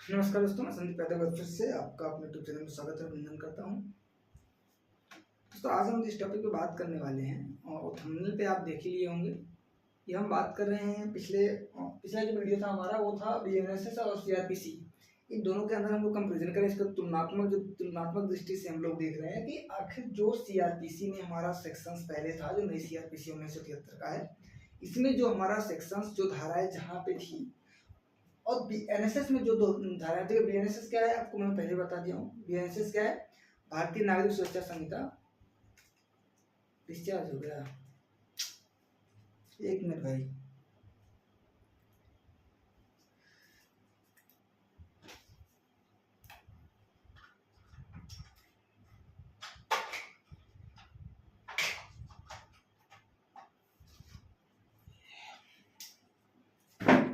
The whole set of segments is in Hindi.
नमस्कार दोस्तों, मैं संदीप यादव फिर से आपका अपने यूट्यूब चैनल में स्वागत और अभिनंदन करता हूं। दोस्तों, आज हम जिस टॉपिक पे बात करने वाले हैं और थंबनेल पे आप देख ही लिए होंगे। ये हम बात कर रहे हैं पिछला जो वीडियो था हमारा, वो था बीएनएसएस और सीआरपीसी। इन दोनों के अंदर हम लोग कंपेरिजन करें, इसका तुलनात्मक दृष्टि से हम लोग देख रहे हैं कि आखिर जो सीआरपीसी में हमारा सेक्शंस पहले था, जो नई सीआरपीसी 1973 का है, इसमें जो हमारा सेक्शंस जो धाराएं जहाँ पे थी, और बीएनएसएस में जो दो धाराएं थी। बीएनएसएस क्या है आपको मैं पहले बता दिया हूँ। बीएनएसएस क्या है? भारतीय नागरिक सुरक्षा संहिता। डिस्चार्ज हो गया, एक मिनट भाई।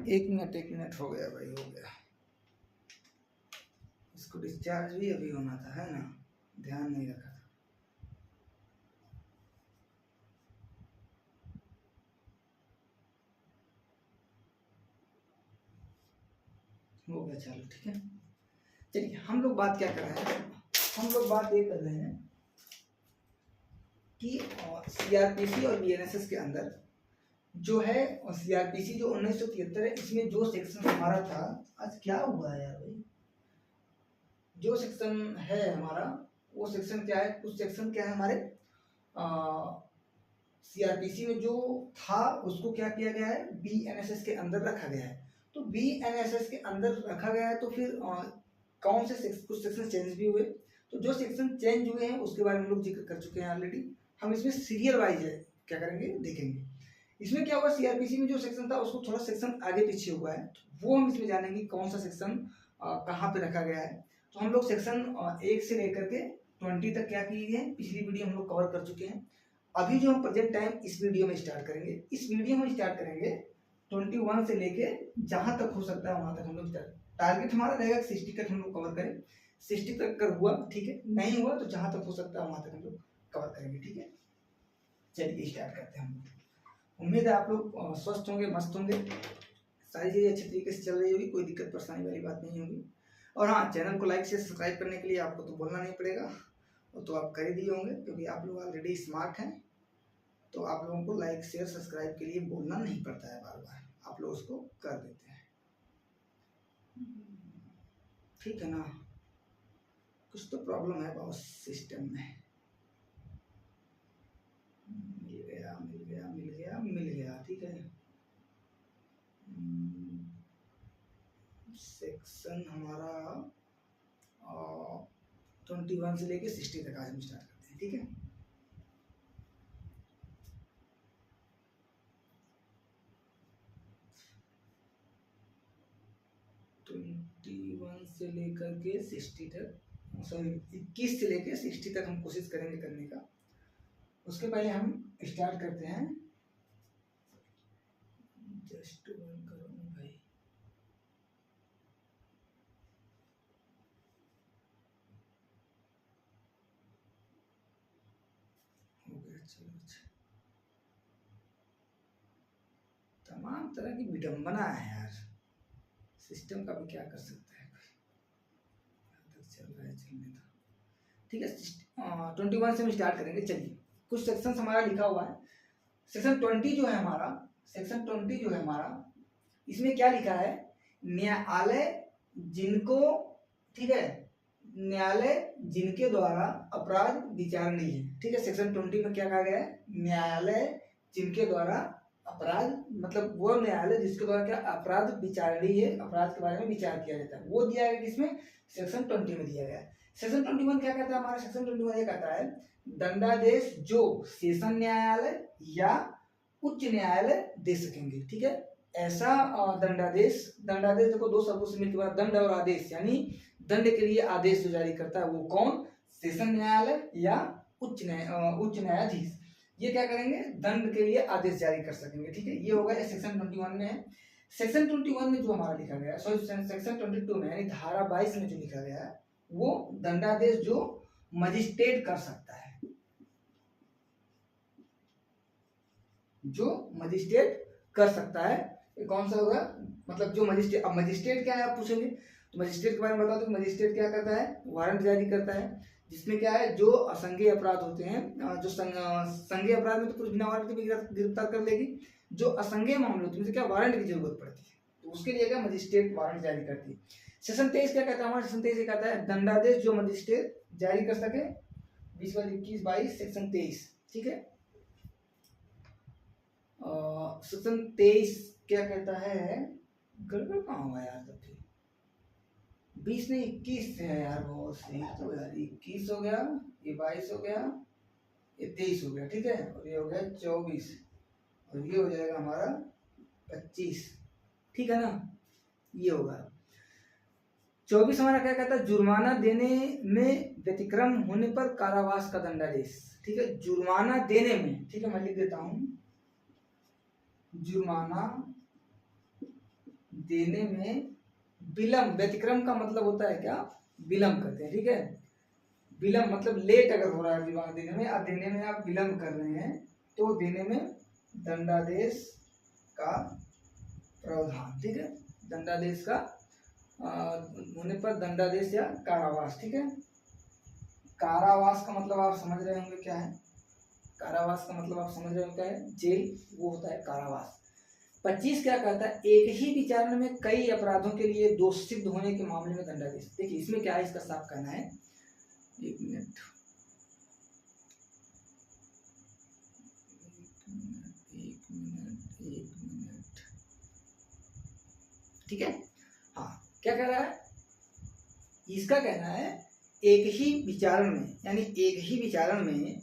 एक मिनट हो गया भाई, हो गया। इसको डिस्चार्ज भी अभी होना था, है ना? ध्यान नहीं रखा था। हो गया, चलो ठीक है। चलिए, हम लोग बात क्या कर रहे हैं? हम लोग बात ये कर रहे हैं कि सीआरपीसी और बीएनएसएस के अंदर जो है, सीआरपीसी जो 1973 है, इसमें जो सेक्शन हमारा था, आज क्या हुआ है यार भाई? जो सेक्शन है हमारा, वो सेक्शन क्या है? कुछ सेक्शन क्या है हमारे सीआरपीसी में जो था, उसको क्या किया गया है? बीएनएसएस के अंदर रखा गया है। तो बीएनएसएस के अंदर रखा गया है, तो फिर कौन से कुछ सेक्शन चेंज भी हुए। तो जो सेक्शन चेंज हुए हैं उसके बारे में हम लोग जिक्र कर चुके हैं ऑलरेडी। हम इसमें सीरियल वाइज है क्या करेंगे, देखेंगे। इसमें क्या हुआ, सीआरपीसी में जो सेक्शन था उसको थोड़ा सेक्शन आगे पीछे हुआ है, तो वो हम इसमें जानेंगे कौन सा सेक्शन कहाँ पे रखा गया है। तो हम लोग सेक्शन 1 से लेकर के 20 तक क्या किए हैं, पिछली वीडियो हम लोग कवर कर चुके हैं। अभी जो हम प्रेजेंट टाइम इस वीडियो में स्टार्ट करेंगे, इस वीडियो में स्टार्ट करेंगे 21 से लेके जहां तक हो सकता है वहां तक हम लोग टारगेट हमारा रहेगा 60 तक हम लोग कवर करें। 60 तक अगर हुआ ठीक है, नहीं हुआ तो जहां तक हो सकता है वहां तक हम लोग कवर करेंगे, ठीक है। चलिए स्टार्ट करते हैं हम लोग। उम्मीद है आप लोग स्वस्थ होंगे, मस्त होंगे, सारी चीज़ें अच्छे तरीके से चल रही होगी, कोई दिक्कत परेशानी वाली बात नहीं होगी। और हाँ, चैनल को लाइक से सब्सक्राइब करने के लिए आपको तो बोलना नहीं पड़ेगा, वो तो आप कर ही दिए होंगे क्योंकि आप लोग ऑलरेडी स्मार्ट हैं। तो आप लोगों को लाइक शेयर सब्सक्राइब के लिए बोलना नहीं पड़ता है, बार बार आप लोग उसको कर देते हैं, ठीक है ना। कुछ तो प्रॉब्लम है बॉस सिस्टम में। मिल गया ठीक है। सेक्शन हमारा 21 से लेके 60 तक आज हम स्टार्ट करते हैं, ठीक है। से लेकर के 60 तक, सॉरी 21 से लेकर 60 तक हम कोशिश करेंगे करने का। उसके पहले हम स्टार्ट करते हैं। जस्ट वन करो ना भाई। हो गया, चलो अच्छा। तमाम तरह की विडंबना है यार, सिस्टम का भी क्या कर सकता है कोई। चल रहा है, चलने दो, ठीक है। 21 से हम स्टार्ट करेंगे। चलिए, कुछ सेक्शन हमारा लिखा हुआ है। सेक्शन 20 जो है हमारा, सेक्शन 20 जो है हमारा, इसमें क्या लिखा है? न्यायालय जिनको, ठीक है, न्यायालय जिनके द्वारा अपराध विचारणीय है, ठीक है। सेक्शन 20 में क्या कहा गया है? न्यायालय जिनके द्वारा अपराध, मतलब वो न्यायालय जिसके द्वारा क्या अपराध विचारणीय है, अपराध के बारे में विचार किया जाता है, वो दिया गया किसमें? सेक्शन 20 में दिया गया है। सेक्शन 21 क्या कहता है हमारा? सेक्शन 21 ये कहता है दंडादेश जो सेशन न्यायालय या उच्च न्यायालय दे सकेंगे, ठीक है। ऐसा दंडादेश देखो दो शब्दों से मिलकर बना दंड और आदेश, यानी दंड के लिए आदेश जो जारी करता है वो कौन? सेशन न्यायालय या उच्च न्यायाधीश। ये क्या करेंगे? दंड के लिए आदेश जारी कर सकेंगे, ठीक है। ये होगा सेक्शन 21 में है। सेक्शन 21 में जो हमारा लिखा गया है, सॉरी सेक्शन 22 में यानी धारा 22 में जो लिखा गया है, वो दंडादेश जो मजिस्ट्रेट कर सकता है, जो मजिस्ट्रेट कर सकता है। ये कौन सा होगा? मतलब जो मजिस्ट्रेट, अब मजिस्ट्रेट क्या है आप पूछेंगे, तो मजिस्ट्रेट के बारे में बता दूं, मजिस्ट्रेट क्या करता है, वारंट जारी करता है, जिसमें क्या है जो असंज्ञेय अपराध होते हैं, जो संज्ञेय अपराध में तो पुलिस बिना वारंट के भी गिरफ्तार कर लेगी, जो असंज्ञेय मामले होते हैं क्या वारंट की जरूरत पड़ती है, तो उसके लिए क्या मजिस्ट्रेट वारंट जारी करती है। सेक्शन 23 क्या कहता है हमारा, सेक्शन 23 कहता है दंडादेश जो मजिस्ट्रेट जारी कर सके, 20/21/22 सेक्शन 23, ठीक है। सेक्शन 23 क्या कहता है, गड़बड़ कहाँ हुआ यार, तब 20 नहीं 21 है यार, बहुत सही तो यार, 21 हो गया, ये 22 हो गया, ये 23 हो गया, ठीक है, और ये हो गया 24, और ये हो जाएगा हमारा 25, ठीक है ना, ये होगा। 24 हमारा क्या कहता है, जुर्माना देने में व्यतिक्रम होने पर कारावास का दंडादेश, ठीक है, जुर्माना देने में, ठीक है, मैं लिख देता हूं, जुर्माना देने में विलंब, व्यतिक्रम का मतलब होता है क्या, विलंब करते हैं, ठीक है, विलंब मतलब लेट अगर हो रहा है जुर्माना देने में, अब देने में आप विलंब कर रहे हैं, तो देने में दंडादेश का प्रावधान, ठीक है, दंडादेश का होने पर दंडादेश या कारावास, ठीक है। कारावास का मतलब आप समझ रहे होंगे क्या है, कारावास का मतलब आप समझ रहे होंगे क्या है, जेल, वो होता है कारावास। 25 क्या कहता है, एक ही विचारण में कई अपराधों के लिए दोष सिद्ध होने के मामले में दंडादेश। देखिए इसमें क्या है, इसका साफ कहना है, एक मिनट, ठीक है, हाँ क्या कह रहा है, इसका कहना है एक ही विचारण में, यानी एक ही विचारण में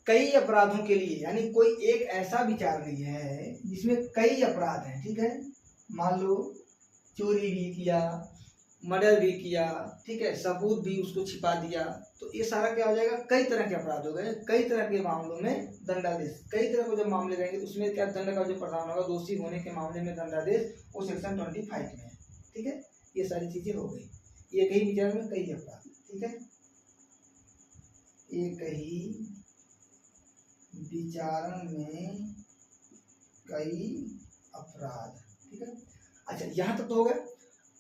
कई अपराधों के लिए, यानी कोई एक ऐसा विचारण है जिसमें कई अपराध हैं, ठीक है, मान लो चोरी भी किया, मर्डर भी किया, ठीक है, सबूत भी उसको छिपा दिया, तो ये सारा क्या हो जाएगा, कई तरह के अपराध हो गए, कई तरह के मामलों में दंडादेश, कई तरह के जब मामले रहेंगे तो उसमें क्या दंड का जो प्रावधान होगा, दोषी होने के मामले में दंडादेश, वो सेक्शन 25 में है, ठीक है, ये सारी चीजें हो गई, एक ही विचारण में कई अपराध, ठीक है, एक ही विचारण में कई अपराध, ठीक है। अच्छा यहां तक तो हो गया।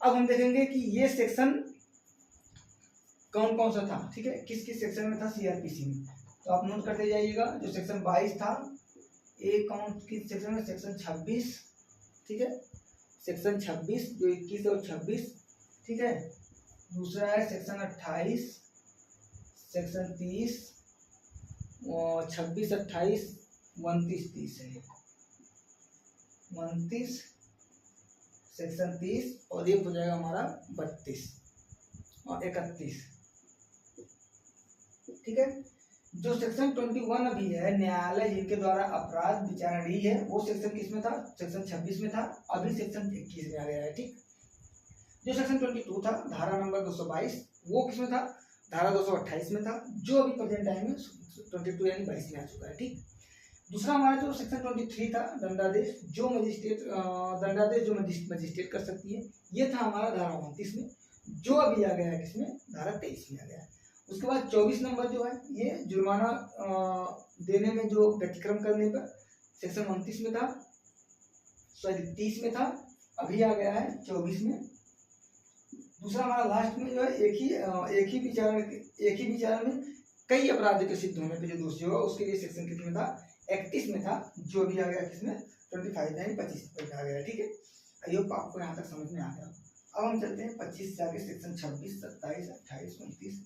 अब हम देखेंगे कि ये सेक्शन कौन कौन सा था, ठीक है, किस किस सेक्शन में था सीआरपीसी में, तो आप नोट करते जाइएगा। जो सेक्शन 22 था, एक कौन किस सेक्शन में, सेक्शन 26, ठीक है, सेक्शन 26 जो 21 और 26, ठीक है। दूसरा है सेक्शन 28, सेक्शन 30 और 26, 28, 29, 30 है, 29 सेक्शन 30, और एक हो जाएगा हमारा 32 और 31, ठीक है। जो सेक्शन 21 अभी है, न्यायालय जिनके द्वारा अपराध विचारणीय है, वो सेक्शन किस में था, सेक्शन 26 में था, अभी सेक्शन 21 में आ गया है, ठीक। जो सेक्शन 22 था, धारा नंबर 222, वो किस में था, धारा 228 में था, जो अभी प्रेजेंट टाइम में 22 यानी 22 में आ चुका है, ठीक। दूसरा हमारा जो सेक्शन 23 था, दंडादेश जो मजिस्ट्रेट, दंडादेश जो मजिस्ट्रेट कर सकती है, ये था हमारा धारा 29 में, जो अभी आ गया है किसमें, धारा 23 में आ गया है। उसके बाद 24 नंबर जो है, ये जुर्माना देने में जो व्यतिक्रम करने पर सेक्शन 29 में था, सॉरी 30 में था, अभी आ गया है 24 में। दूसरा हमारा लास्ट में जो है, एक ही विचारण में कई अपराध के सिद्ध होने पे जो दोषी होगा, उसके लिए सेक्शन कितने में था, 31 में था, जो भी आ गया किसमें, 25 यानी 25 में आ गया, ठीक है। आई होप आपको यहाँ तक समझ में आ गया। अब हम चलते हैं 25 से आगे, सेक्शन 26, 27, 28, 29,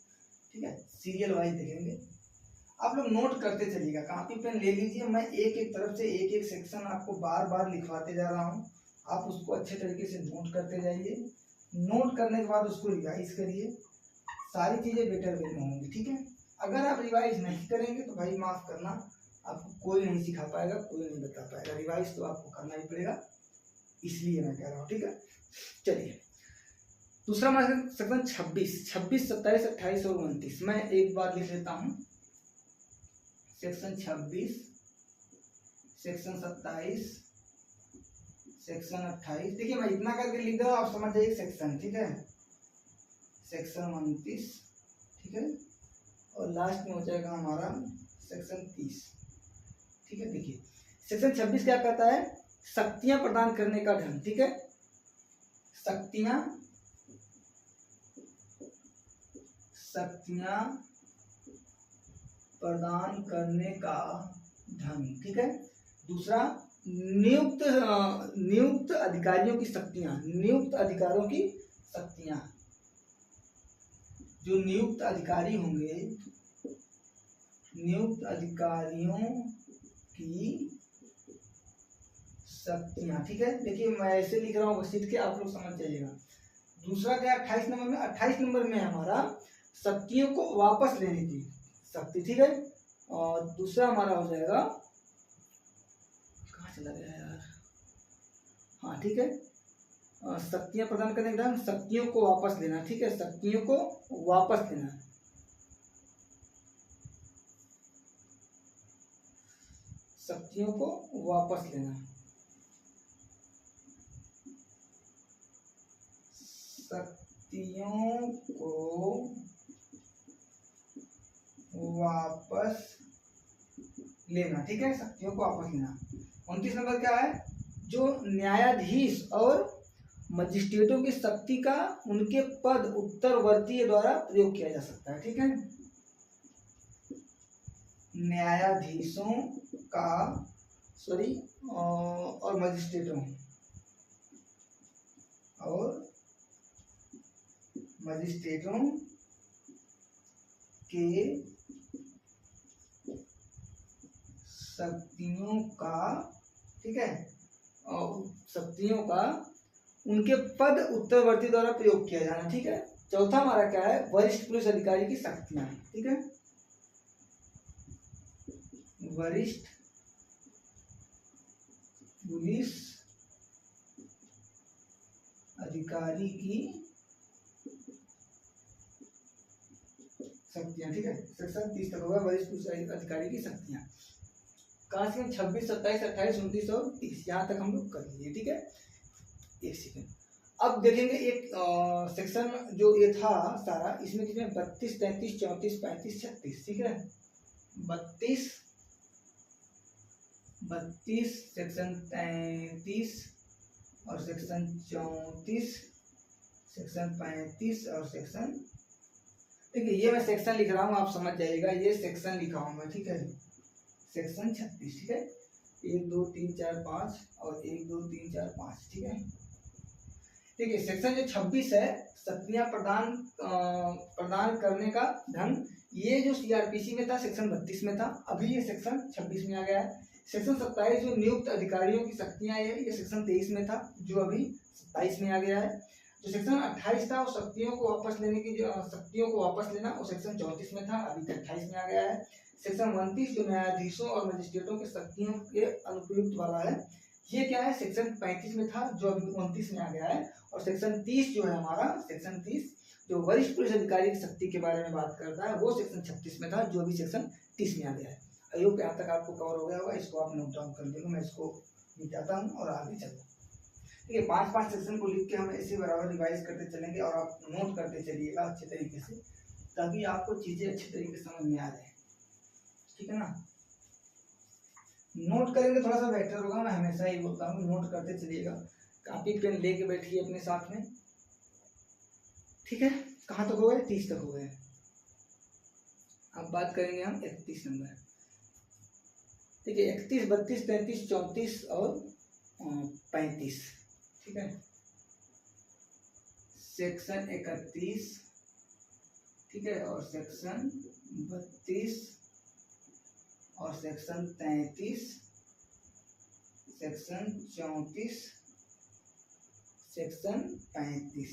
ठीक है, सीरियल वाइज देखेंगे। आप लोग नोट करते चलिएगा, कॉपी पेन ले लीजिए, मैं एक एक तरफ से एक एक सेक्शन आपको बार बार लिखवाते जा रहा हूँ, आप उसको अच्छे तरीके से नोट करते जाइए। नोट करने के बाद उसको रिवाइज करिए, सारी चीज़ें बेटर वे में होंगी, ठीक है। अगर आप रिवाइज नहीं करेंगे तो भाई माफ़ करना, आपको कोई नहीं सिखा पाएगा, कोई नहीं बता पाएगा, रिवाइज तो आपको करना ही पड़ेगा, इसलिए मैं कह रहा हूँ, ठीक है। चलिए दूसरा हमारा सेक्शन 26, 27, 28 और 29, मैं एक बार लिख लेता हूँ। सेक्शन 26, सेक्शन 27, सेक्शन 28, देखिए मैं इतना करके लिख दूँ, आप समझ जाइए सेक्शन, ठीक है, सेक्शन 29, ठीक है, और लास्ट में हो जाएगा हमारा सेक्शन 30, ठीक है। देखिए सेक्शन 26 क्या कहता है, शक्तियां प्रदान करने का ढंग, ठीक है, शक्तियां शक्तियां प्रदान करने का ढंग। ठीक है। दूसरा, नियुक्त अधिकारियों की शक्तियां, नियुक्त अधिकारियों की शक्तियां, जो नियुक्त अधिकारी होंगे, नियुक्त अधिकारियों की शक्तियां। ठीक है। देखिए मैं ऐसे लिख रहा हूँ सीट के, आप लोग समझ जाइएगा। दूसरा क्या 28 नंबर में, 28 नंबर में हमारा शक्तियों को वापस लेने की शक्ति। ठीक है। और दूसरा हमारा हो जाएगा, कहाँ चला गया यार, हाँ ठीक है, शक्तियां प्रदान करने के ढंग, शक्तियों को वापस लेना। ठीक है। शक्तियों को वापस लेना, शक्तियों को वापस लेना, शक्तियों को वापस लेना। ठीक है। शक्तियों को वापस लेना। 29 नंबर क्या है, जो न्यायाधीश और मजिस्ट्रेटों की शक्ति का उनके पद उत्तरवर्ती द्वारा प्रयोग किया जा सकता है। ठीक है। न्यायाधीशों का और मजिस्ट्रेटों के शक्तियों का, ठीक है, और शक्तियों का उनके पद उत्तरवर्ती द्वारा प्रयोग किया जाना। ठीक है। चौथा हमारा क्या है, वरिष्ठ पुलिस अधिकारी की शक्तियां। ठीक है। वरिष्ठ पुलिस अधिकारी की शक्तियां। ठीक है। सेक्शन 30 तक होगा वरिष्ठ पुलिस अधिकारी की शक्तियां। कहाँ से 26, 27, 28, 29 और 30 यहाँ तक हम लोग कर लिए। ठीक है। एक सेकेंड, अब देखेंगे एक सेक्शन जो ये था सारा, इसमें कितने 32, 33, 34, 35, 36। ठीक है। 32 सेक्शन 33 और सेक्शन 34, सेक्शन 35 और सेक्शन, देखिए ये मैं सेक्शन लिख रहा हूँ, आप समझ जाइएगा, ये सेक्शन लिखा हूँ मैं। ठीक है। सेक्शन 36। ठीक है। 1 2 3 4 5 और 1 2 3 4 5। ठीक है। देखिए सेक्शन जो 26 है, शक्तियां प्रदान करने का ढंग, ये जो सीआरपीसी में था सेक्शन 32 में था, अभी ये सेक्शन 26 में आ गया है। सेक्शन 27 जो नियुक्त अधिकारियों की शक्तियां है, ये सेक्शन 23 में था, जो अभी 27 में आ गया है। जो सेक्शन 28 था वो शक्तियों को वापस लेने की, जो शक्तियों को वापस लेना, वो सेक्शन 34 में था, अभी 28 में आ गया है। सेक्शन 29 जो न्यायाधीशों और मजिस्ट्रेटों के शक्तियों के अनुप्रयुक्त वाला है, ये क्या है, सेक्शन 35 में था, जो अभी 29 में आ गया है। और सेक्शन 30 जो है हमारा, सेक्शन 30 जो वरिष्ठ पुलिस अधिकारी की शक्ति के बारे में बात करता है, वो सेक्शन 36 में था, जो अभी सेक्शन 30 में आ गया है। आयोग यहाँ तक आपको कवर हो गया होगा, इसको आप नोट डाउन कर लीजिएगा, मैं इसको मिटाता हूँ और आगे चलता हूँ। ठीक है। 5-5 सेक्शन को लिख के हम ऐसे बराबर रिवाइज करते चलेंगे और आप नोट करते चलिएगा अच्छे तरीके से, ताकि आपको चीज़ें अच्छे तरीके से समझ में आ जाए। ठीक है ना। नोट करेंगे थोड़ा सा बेटर होगा, मैं हमेशा ही बोलता हूँ नोट करते चलिएगा, कॉपी पेन लेके बैठिए अपने साथ में। ठीक है। कहाँ तक हो गए, 30 तक हो गए। अब बात करेंगे हम 31 नंबर। ठीक है। 31, 32, 33, 34 और 35। ठीक है। सेक्शन 31, ठीक है, और सेक्शन 32 और सेक्शन 33, सेक्शन 34, सेक्शन 35।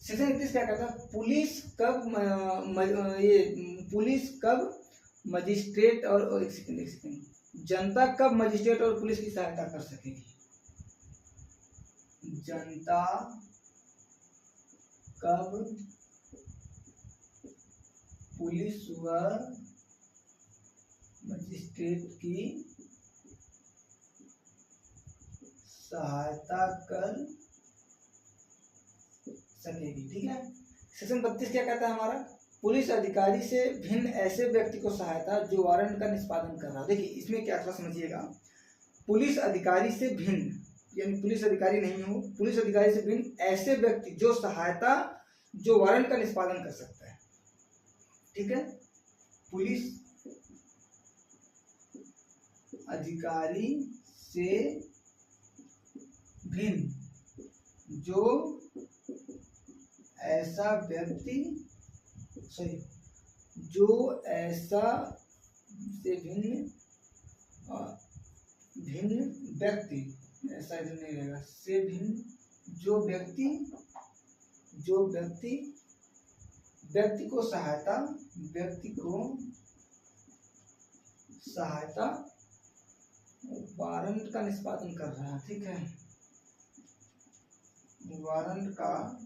सेक्शन 31 क्या कहता है, पुलिस कब मजिस्ट्रेट और एक सेकंड, जनता कब मजिस्ट्रेट और पुलिस की सहायता कर सकेगी। जनता कब पुलिस व मजिस्ट्रेट की सहायता कर सकेगी। ठीक है। सेक्शन 32 क्या कहता है हमारा, पुलिस अधिकारी से भिन्न ऐसे व्यक्ति को सहायता जो वारंट का निष्पादन कर रहा है। देखिए इसमें क्या थोड़ा समझिएगा, पुलिस अधिकारी से भिन्न यानी पुलिस अधिकारी नहीं हो, पुलिस अधिकारी से भिन्न ऐसे व्यक्ति जो सहायता जो वारंट का निष्पादन कर सकता है। ठीक है, पुलिस अधिकारी से भिन्न जो ऐसा व्यक्ति जो ऐसा से भिन्न व्यक्ति, ऐसा इधर नहीं रहेगा, से भिन्न जो व्यक्ति को सहायता वारंट का निष्पादन कर रहा है। ठीक है, वारंट का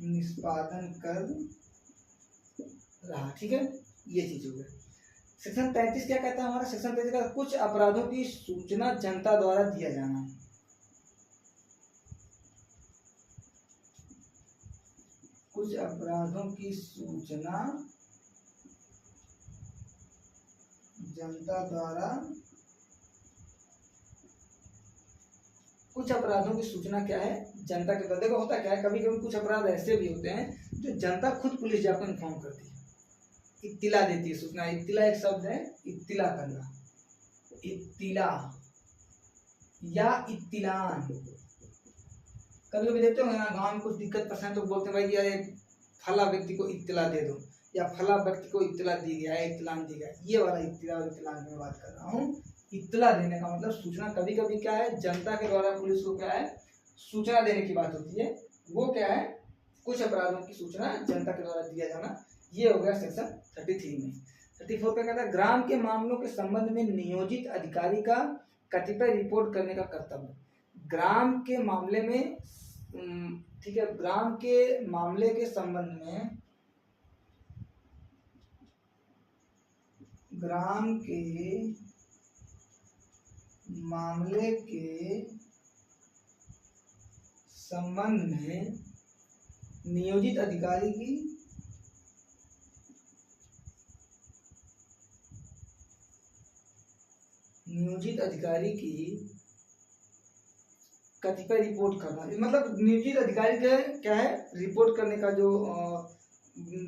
निष्पादन कर रहा। ठीक है, ये चीज हो गई। सेक्शन 33 क्या कहता है हमारा? सेक्शन 33 का कुछ अपराधों की सूचना जनता द्वारा दिया जाना। कुछ अपराधों की सूचना जनता द्वारा, कुछ अपराधों की सूचना क्या है? जनता के द्वारा। देखो होता क्या है, कभी कभी कुछ अपराध ऐसे भी होते हैं जो जनता खुद पुलिस जाकर इन्फॉर्म करती है, इत्तिला देती है, सूचना। इत्तिला एक शब्द है, इत्तिला करना, इत्तिला या इत्तिलान। कभी कभी देखते हो यहाँ गाँव में कुछ दिक्कत परेशान तो बोलते हैं भाई यार फला व्यक्ति को इत्तिला दे दो, या फला व्यक्ति को इत्तिला दी गया है, इत्तिलान दी गया। ये वाला इत्तिला और इत्तिलान की मैं बात कर रहा हूँ। इत्तिला देने का मतलब सूचना, कभी कभी क्या है जनता के द्वारा पुलिस को क्या है सूचना देने की बात होती है, वो क्या है कुछ अपराधों की सूचना जनता के द्वारा दिया जाना। ये हो गया सेक्शन 33 में। 34 पे कहता है ग्राम के मामलों के संबंध में नियोजित अधिकारी का कतिपय रिपोर्ट करने का कर्तव्य। ग्राम के मामले में, ठीक है, ग्राम के मामले के संबंध में, ग्राम के मामले के संबंध में नियोजित अधिकारी की कतिपय रिपोर्ट करना। मतलब नियोजित अधिकारी का क्या है रिपोर्ट करने का, जो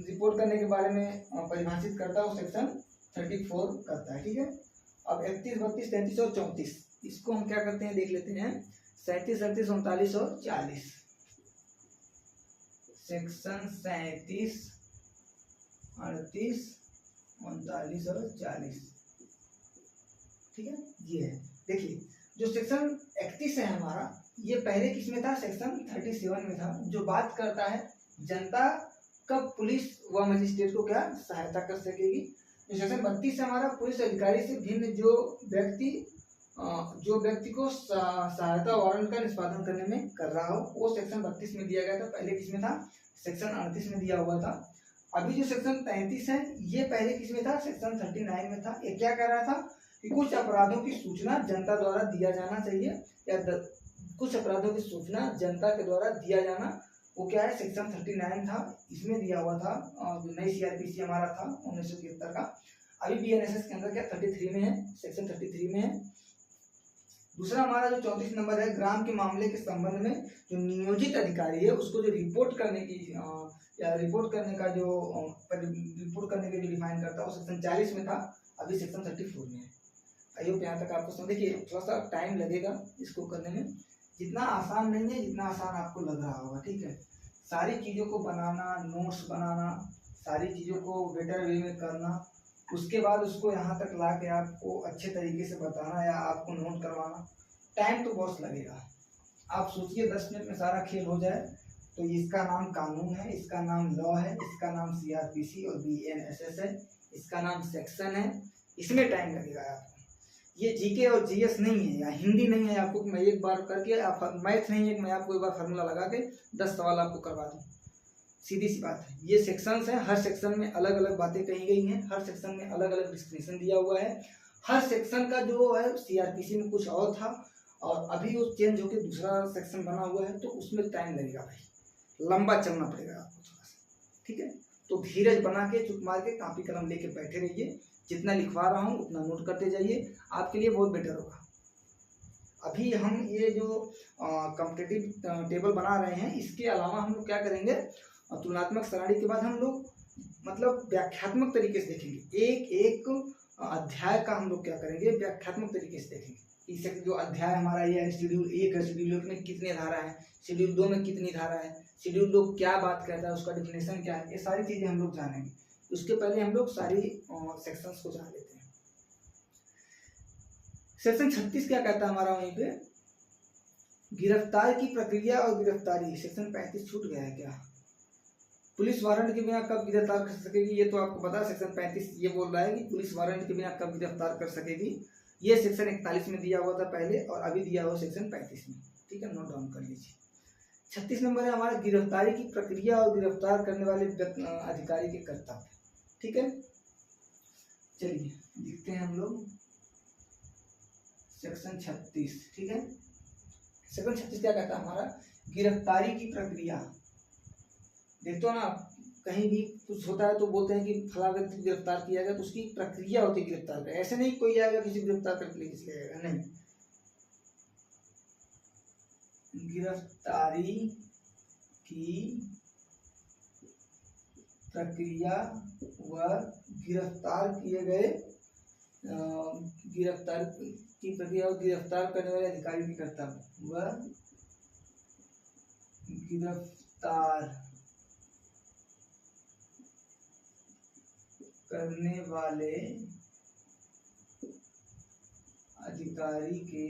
रिपोर्ट करने के बारे में परिभाषित करता है वो सेक्शन 34 करता है। ठीक है, अब 31, 32, 33 और 34 इसको हम क्या करते हैं देख लेते हैं। 37, 38, 39 और 40। सेक्शन 37, 38, 39 और 40। ठीक है, ये है। देखिए जो सेक्शन 31 है हमारा, ये पहले किस में था? सेक्शन 37 में था, जो बात करता है जनता कब पुलिस व मजिस्ट्रेट को क्या सहायता कर सकेगी। जो सेक्शन 32 है हमारा, पुलिस अधिकारी से भिन्न जो व्यक्ति को सहायता वारंट का निष्पादन करने में कर रहा हो, वो सेक्शन 32 में दिया गया था। पहले किस में था? सेक्शन 38 में दिया हुआ था। अभी जो सेक्शन 33 है ये पहले किस में था? सेक्शन 39 में था। ये क्या कह रहा था कि कुछ अपराधों की सूचना जनता द्वारा दिया जाना चाहिए, या कुछ अपराधों की सूचना जनता के द्वारा दिया जाना, वो क्या है सेक्शन 39 था, इसमें दिया हुआ था। जो नई CRPC हमारा था 1973 का, अभी BNSS के अंदर क्या 33 में है, सेक्शन 33 में है। दूसरा हमारा जो 34 नंबर है, ग्राम के मामले के संबंध में जो नियोजित अधिकारी है उसको जो रिपोर्ट करने का जो डिफाइन करता है वो सेक्शन 40 में था, अभी सेक्शन 34 में है। आई होप यहाँ तक आपको समझ। देखिए थोड़ा सा टाइम लगेगा इसको करने में, जितना आसान नहीं है जितना आसान आपको लग रहा होगा। ठीक है, सारी चीज़ों को बनाना, नोट्स बनाना, सारी चीज़ों को बेटर वे में करना, उसके बाद उसको यहाँ तक ला के आपको अच्छे तरीके से बताना या आपको नोट करवाना, टाइम तो बहुत लगेगा। आप सोचिए 10 मिनट में सारा खेल हो जाए तो इसका नाम कानून है, इसका नाम लॉ है, इसका नाम CRPC और BNSS है, इसका नाम सेक्शन है, इसमें टाइम लगेगा आपको। ये GK और GS नहीं है या हिंदी नहीं है आपको मैं एक बार करके मैथ नहीं है मैं आपको एक बार फार्मूला लगा के 10 सवाल आपको करवा दूँ, सीधी सी बात है। ये सेक्शंस हैं, हर सेक्शन में अलग अलग बातें कही गई हैं, हर सेक्शन में अलग अलग डिस्क्रिप्शन दिया हुआ है। हर सेक्शन का जो है CRPC में कुछ और था और अभी वो चेंज होकर दूसरा सेक्शन बना हुआ है, तो उसमें टाइम लगेगा भाई, लंबा चलना पड़ेगा आपको थोड़ा सा। ठीक है, तो धीरज बना के चुप मार के कॉपी कलम लेके बैठे रहिए, जितना लिखवा रहा हूँ उतना नोट करते जाइए, आपके लिए बहुत बेटर होगा। अभी हम ये जो कॉम्पिटिटिव टेबल बना रहे हैं, इसके अलावा हम लोग क्या करेंगे, तुलनात्मक सरणी के बाद हम लोग मतलब व्याख्यात्मक तरीके से देखेंगे। एक एक अध्याय का हम लोग क्या करेंगे, व्याख्यात्मक तरीके से देखेंगे। इसे जो अध्याय हमारा ये है, शेड्यूल 1 है, शेड्यूल 1 में कितने धारा है, शेड्यूल 2 में कितनी धारा है, शेड्यूल 2 क्या बात करता है, उसका डिफिनेशन क्या है, ये सारी चीज़ें हम लोग जानेंगे। उसके पहले हम लोग सारी सेक्शंस को जान लेते हैं। सेक्शन 36 क्या कहता है हमारा वहीं पे, गिरफ्तार की प्रक्रिया और गिरफ्तारी। सेक्शन 35 छूट गया है क्या, पुलिस वारंट के बिना कब गिरफ्तार कर सकेगी, ये तो आपको पता है। सेक्शन 35 ये बोल रहा है कि पुलिस वारंट के बिना कब गिरफ्तार कर सकेगी। ये सेक्शन 41 में दिया हुआ था पहले, और अभी दिया हुआ सेक्शन 35 में, ठीक है, नोट डाउन कर लीजिए। 36 नंबर है हमारा, गिरफ्तारी की प्रक्रिया और गिरफ्तार करने वाले अधिकारी के कर्तव्य, ठीक है। चलिए देखते हैं हम लोग सेक्शन 36, ठीक है। सेक्शन 36 क्या कहता है हमारा, गिरफ्तारी की प्रक्रिया। देखते हो ना, कहीं भी कुछ होता है तो बोलते हैं कि फला व्यक्ति गिरफ्तार किया गया, तो उसकी प्रक्रिया होती है गिरफ्तार का। ऐसे नहीं कोई आएगा किसी गिरफ्तार करने के लिए किसी आएगा, नहीं। गिरफ्तारी की प्रक्रिया व गिरफ्तार किए गए गिरफ्तार की प्रक्रिया और गिरफ्तार करने वाले अधिकारी की कर्तव्य व गिरफ्तार करने वाले अधिकारी के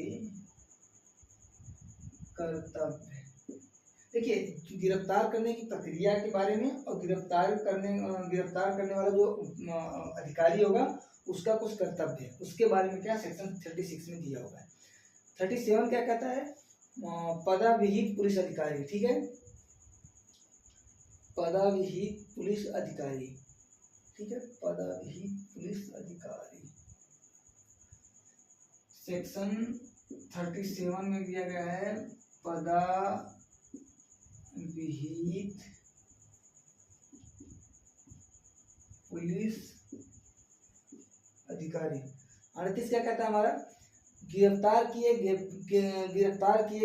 कर्तव्य। देखिए, गिरफ्तार करने की प्रक्रिया के बारे में और गिरफ्तार करने वाला जो अधिकारी होगा उसका कुछ कर्तव्य है, उसके बारे में क्या सेक्शन 36 में दिया हुआ है। 37 क्या कहता है, पदविहित पुलिस अधिकारी, ठीक है, पदविहित पुलिस अधिकारी, ठीक है, पदविहित पुलिस अधिकारी। सेक्शन 37 में दिया गया है पदविहित पुलिस अधिकारी। 38 क्या कहता है हमारा, गिरफ्तार किए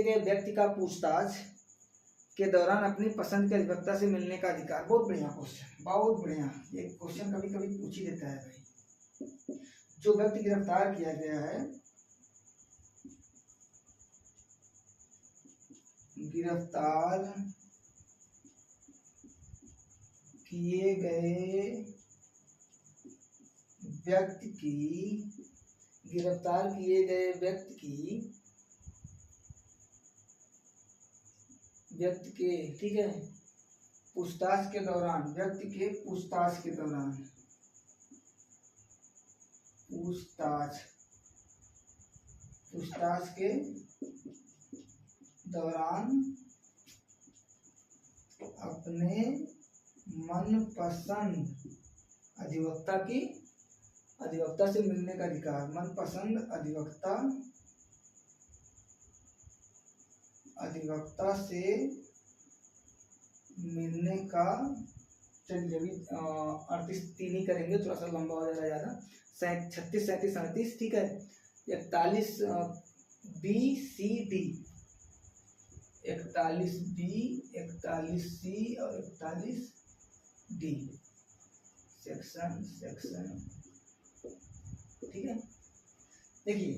गए व्यक्ति का पूछताछ के दौरान अपनी पसंद के अधिवक्ता से मिलने का अधिकार। बहुत बढ़िया क्वेश्चन, बहुत बढ़िया। ये क्वेश्चन कभी कभी पूछ ही देता है भाई। जो व्यक्ति गिरफ्तार किया गया है, गिरफ्तार किए गए व्यक्ति के ठीक है, पूछताछ के दौरान अपने मनपसंद अधिवक्ता से मिलने का अधिकार। मनपसंद अधिवक्ता से मिलने का। चलिए अभी 38 3 ही करेंगे, थोड़ा सा लंबा हो जाएगा ज़्यादा। 36 37 38, ठीक है। 41 बी सी डी, 41 बी, 41 सी और 41 डी सेक्शन, ठीक है। देखिए,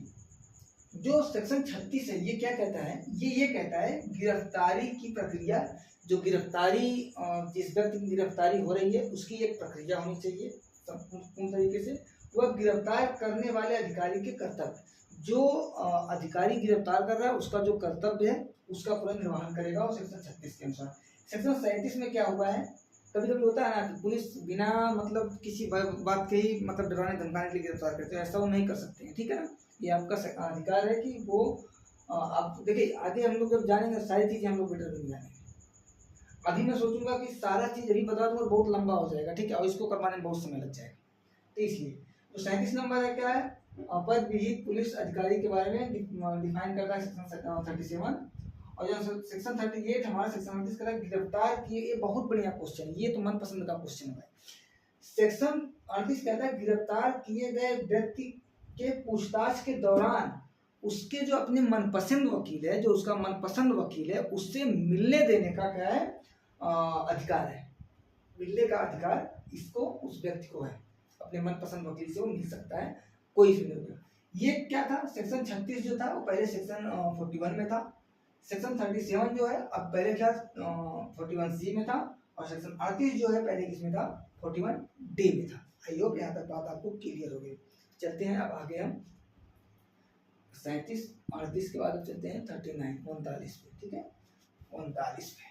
जो सेक्शन 36 है ये क्या कहता है, ये कहता है गिरफ्तारी की प्रक्रिया। जो गिरफ्तारी जिस व्यक्ति की गिरफ्तारी हो रही है उसकी एक प्रक्रिया होनी चाहिए पूर्ण तरीके से। वह गिरफ्तार करने वाले अधिकारी के कर्तव्य। जो अधिकारी गिरफ्तार कर रहा है उसका जो कर्तव्य है उसका पूरा निर्वहन करेगा वो सेक्शन 36 के अनुसार। सेक्शन 37 में क्या हुआ है, कभी कभी होता है ना कि पुलिस बिना मतलब किसी बात के ही मतलब डराने धमकाने के लिए गिरफ्तार करते हैं, ऐसा वो नहीं कर सकते हैं, ठीक है ना। ये आपका अधिकार है कि वो आप देखिए आगे हम लोग जब जानेंगे सारी चीज़ें हम लोग बेटर कर जाएंगे। अभी मैं सोचूंगा कि सारा चीज़ अभी बता दूंगा बहुत लंबा हो जाएगा, ठीक है, और इसको करवाने में बहुत समय लग जाएगा। तो इसलिए तो 37 नंबर है क्या है, पद विहित पुलिस अधिकारी के बारे में डिफाइन करता है सेक्शन 37। और जो सेक्शन 38 हमारा सेक्शन 38 का गिरफ्तार किए, ये बहुत बढ़िया क्वेश्चन है, ये तो मनपसंद का क्वेश्चन है। सेक्शन 38 कहता है गिरफ्तार किए गए व्यक्ति के पूछताछ के दौरान उसके जो अपने मनपसंद वकील है, जो उसका मनपसंद वकील है, उससे मिलने देने का क्या है, अधिकार है। मिलने का अधिकार इसको उस व्यक्ति को है, अपने मनपसंद वकील से वो मिल सकता है, कोई भी नहीं होगा। ये क्या था, सेक्शन 36 जो था वो पहले सेक्शन 41 में था। सेक्शन 37 जो है अब पहले क्या 41C में था, और सेक्शन 38 जो है पहले किसमें था, 41D में था। आई होप यहाँ तक बात आपको क्लियर हो गई। चलते हैं अब आगे हम 37 38 के बाद अब चलते हैं 39 39 पे। ठीक है, 39 पे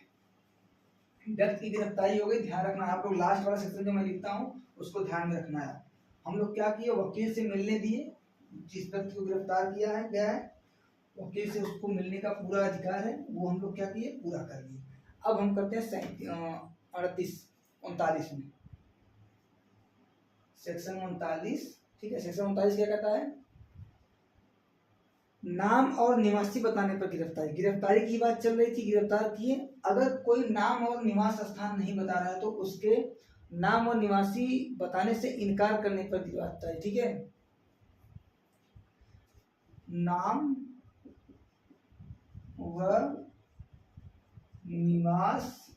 व्यक्ति की गिरफ्तारी हो गई। ध्यान रखना आप लोग, लास्ट वाला सेक्शन जो मैं लिखता हूँ उसको ध्यान में रखना है। हम लोग क्या किए, वकील से मिलने दिए, जिस व्यक्ति को गिरफ्तार किया है गया है वकील से उसको मिलने का पूरा अधिकार है, वो हम लोग क्या किए, पूरा कर लिए। अब हम करते हैं 39 में सेक्शन 39। ठीक है, सेक्शन 39 क्या कहता है, नाम और निवासी बताने पर गिरफ्तारी। गिरफ्तारी की बात चल रही थी, गिरफ्तार किए, अगर कोई नाम और निवास स्थान नहीं बता रहा है तो उसके नाम और निवासी बताने से इनकार करने पर गिरफ्तारी। ठीक है, नाम व निवास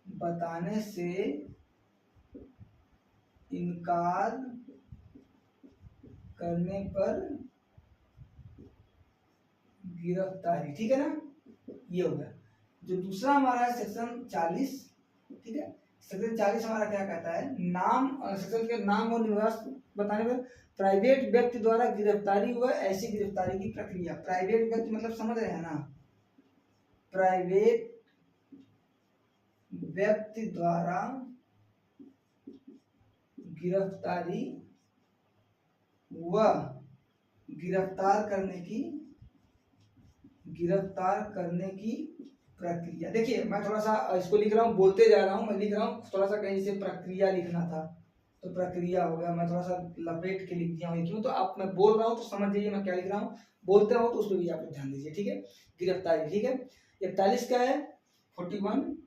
बताने से इनकार करने पर गिरफ्तारी। ठीक है ना, ये हो गया। जो दूसरा हमारा है सेक्शन 40। ठीक है, सेक्शन 40 हमारा क्या कहता है, नाम, सेक्शन के नाम और निवास बताने पर प्राइवेट व्यक्ति द्वारा गिरफ्तारी व ऐसी गिरफ्तारी की प्रक्रिया। प्राइवेट व्यक्ति मतलब समझ रहे हैं ना, प्राइवेट व्यक्ति द्वारा गिरफ्तारी व गिरफ्तार करने की प्रक्रिया। देखिए मैं थोड़ा सा इसको लिख रहा हूँ, बोलते जा रहा हूँ, मैं लिख रहा हूँ, थोड़ा सा कहीं से प्रक्रिया लिखना था तो प्रक्रिया हो गया, मैं थोड़ा सा लपेट के लिख दिया हूँ। क्यों, तो आप, मैं बोल रहा हूँ तो समझ जाइए मैं क्या लिख रहा हूँ, बोलते हो तो उस पर भी आप लोग ध्यान दीजिए। ठीक है, गिरफ्तारी। ठीक है, 41 का है 41,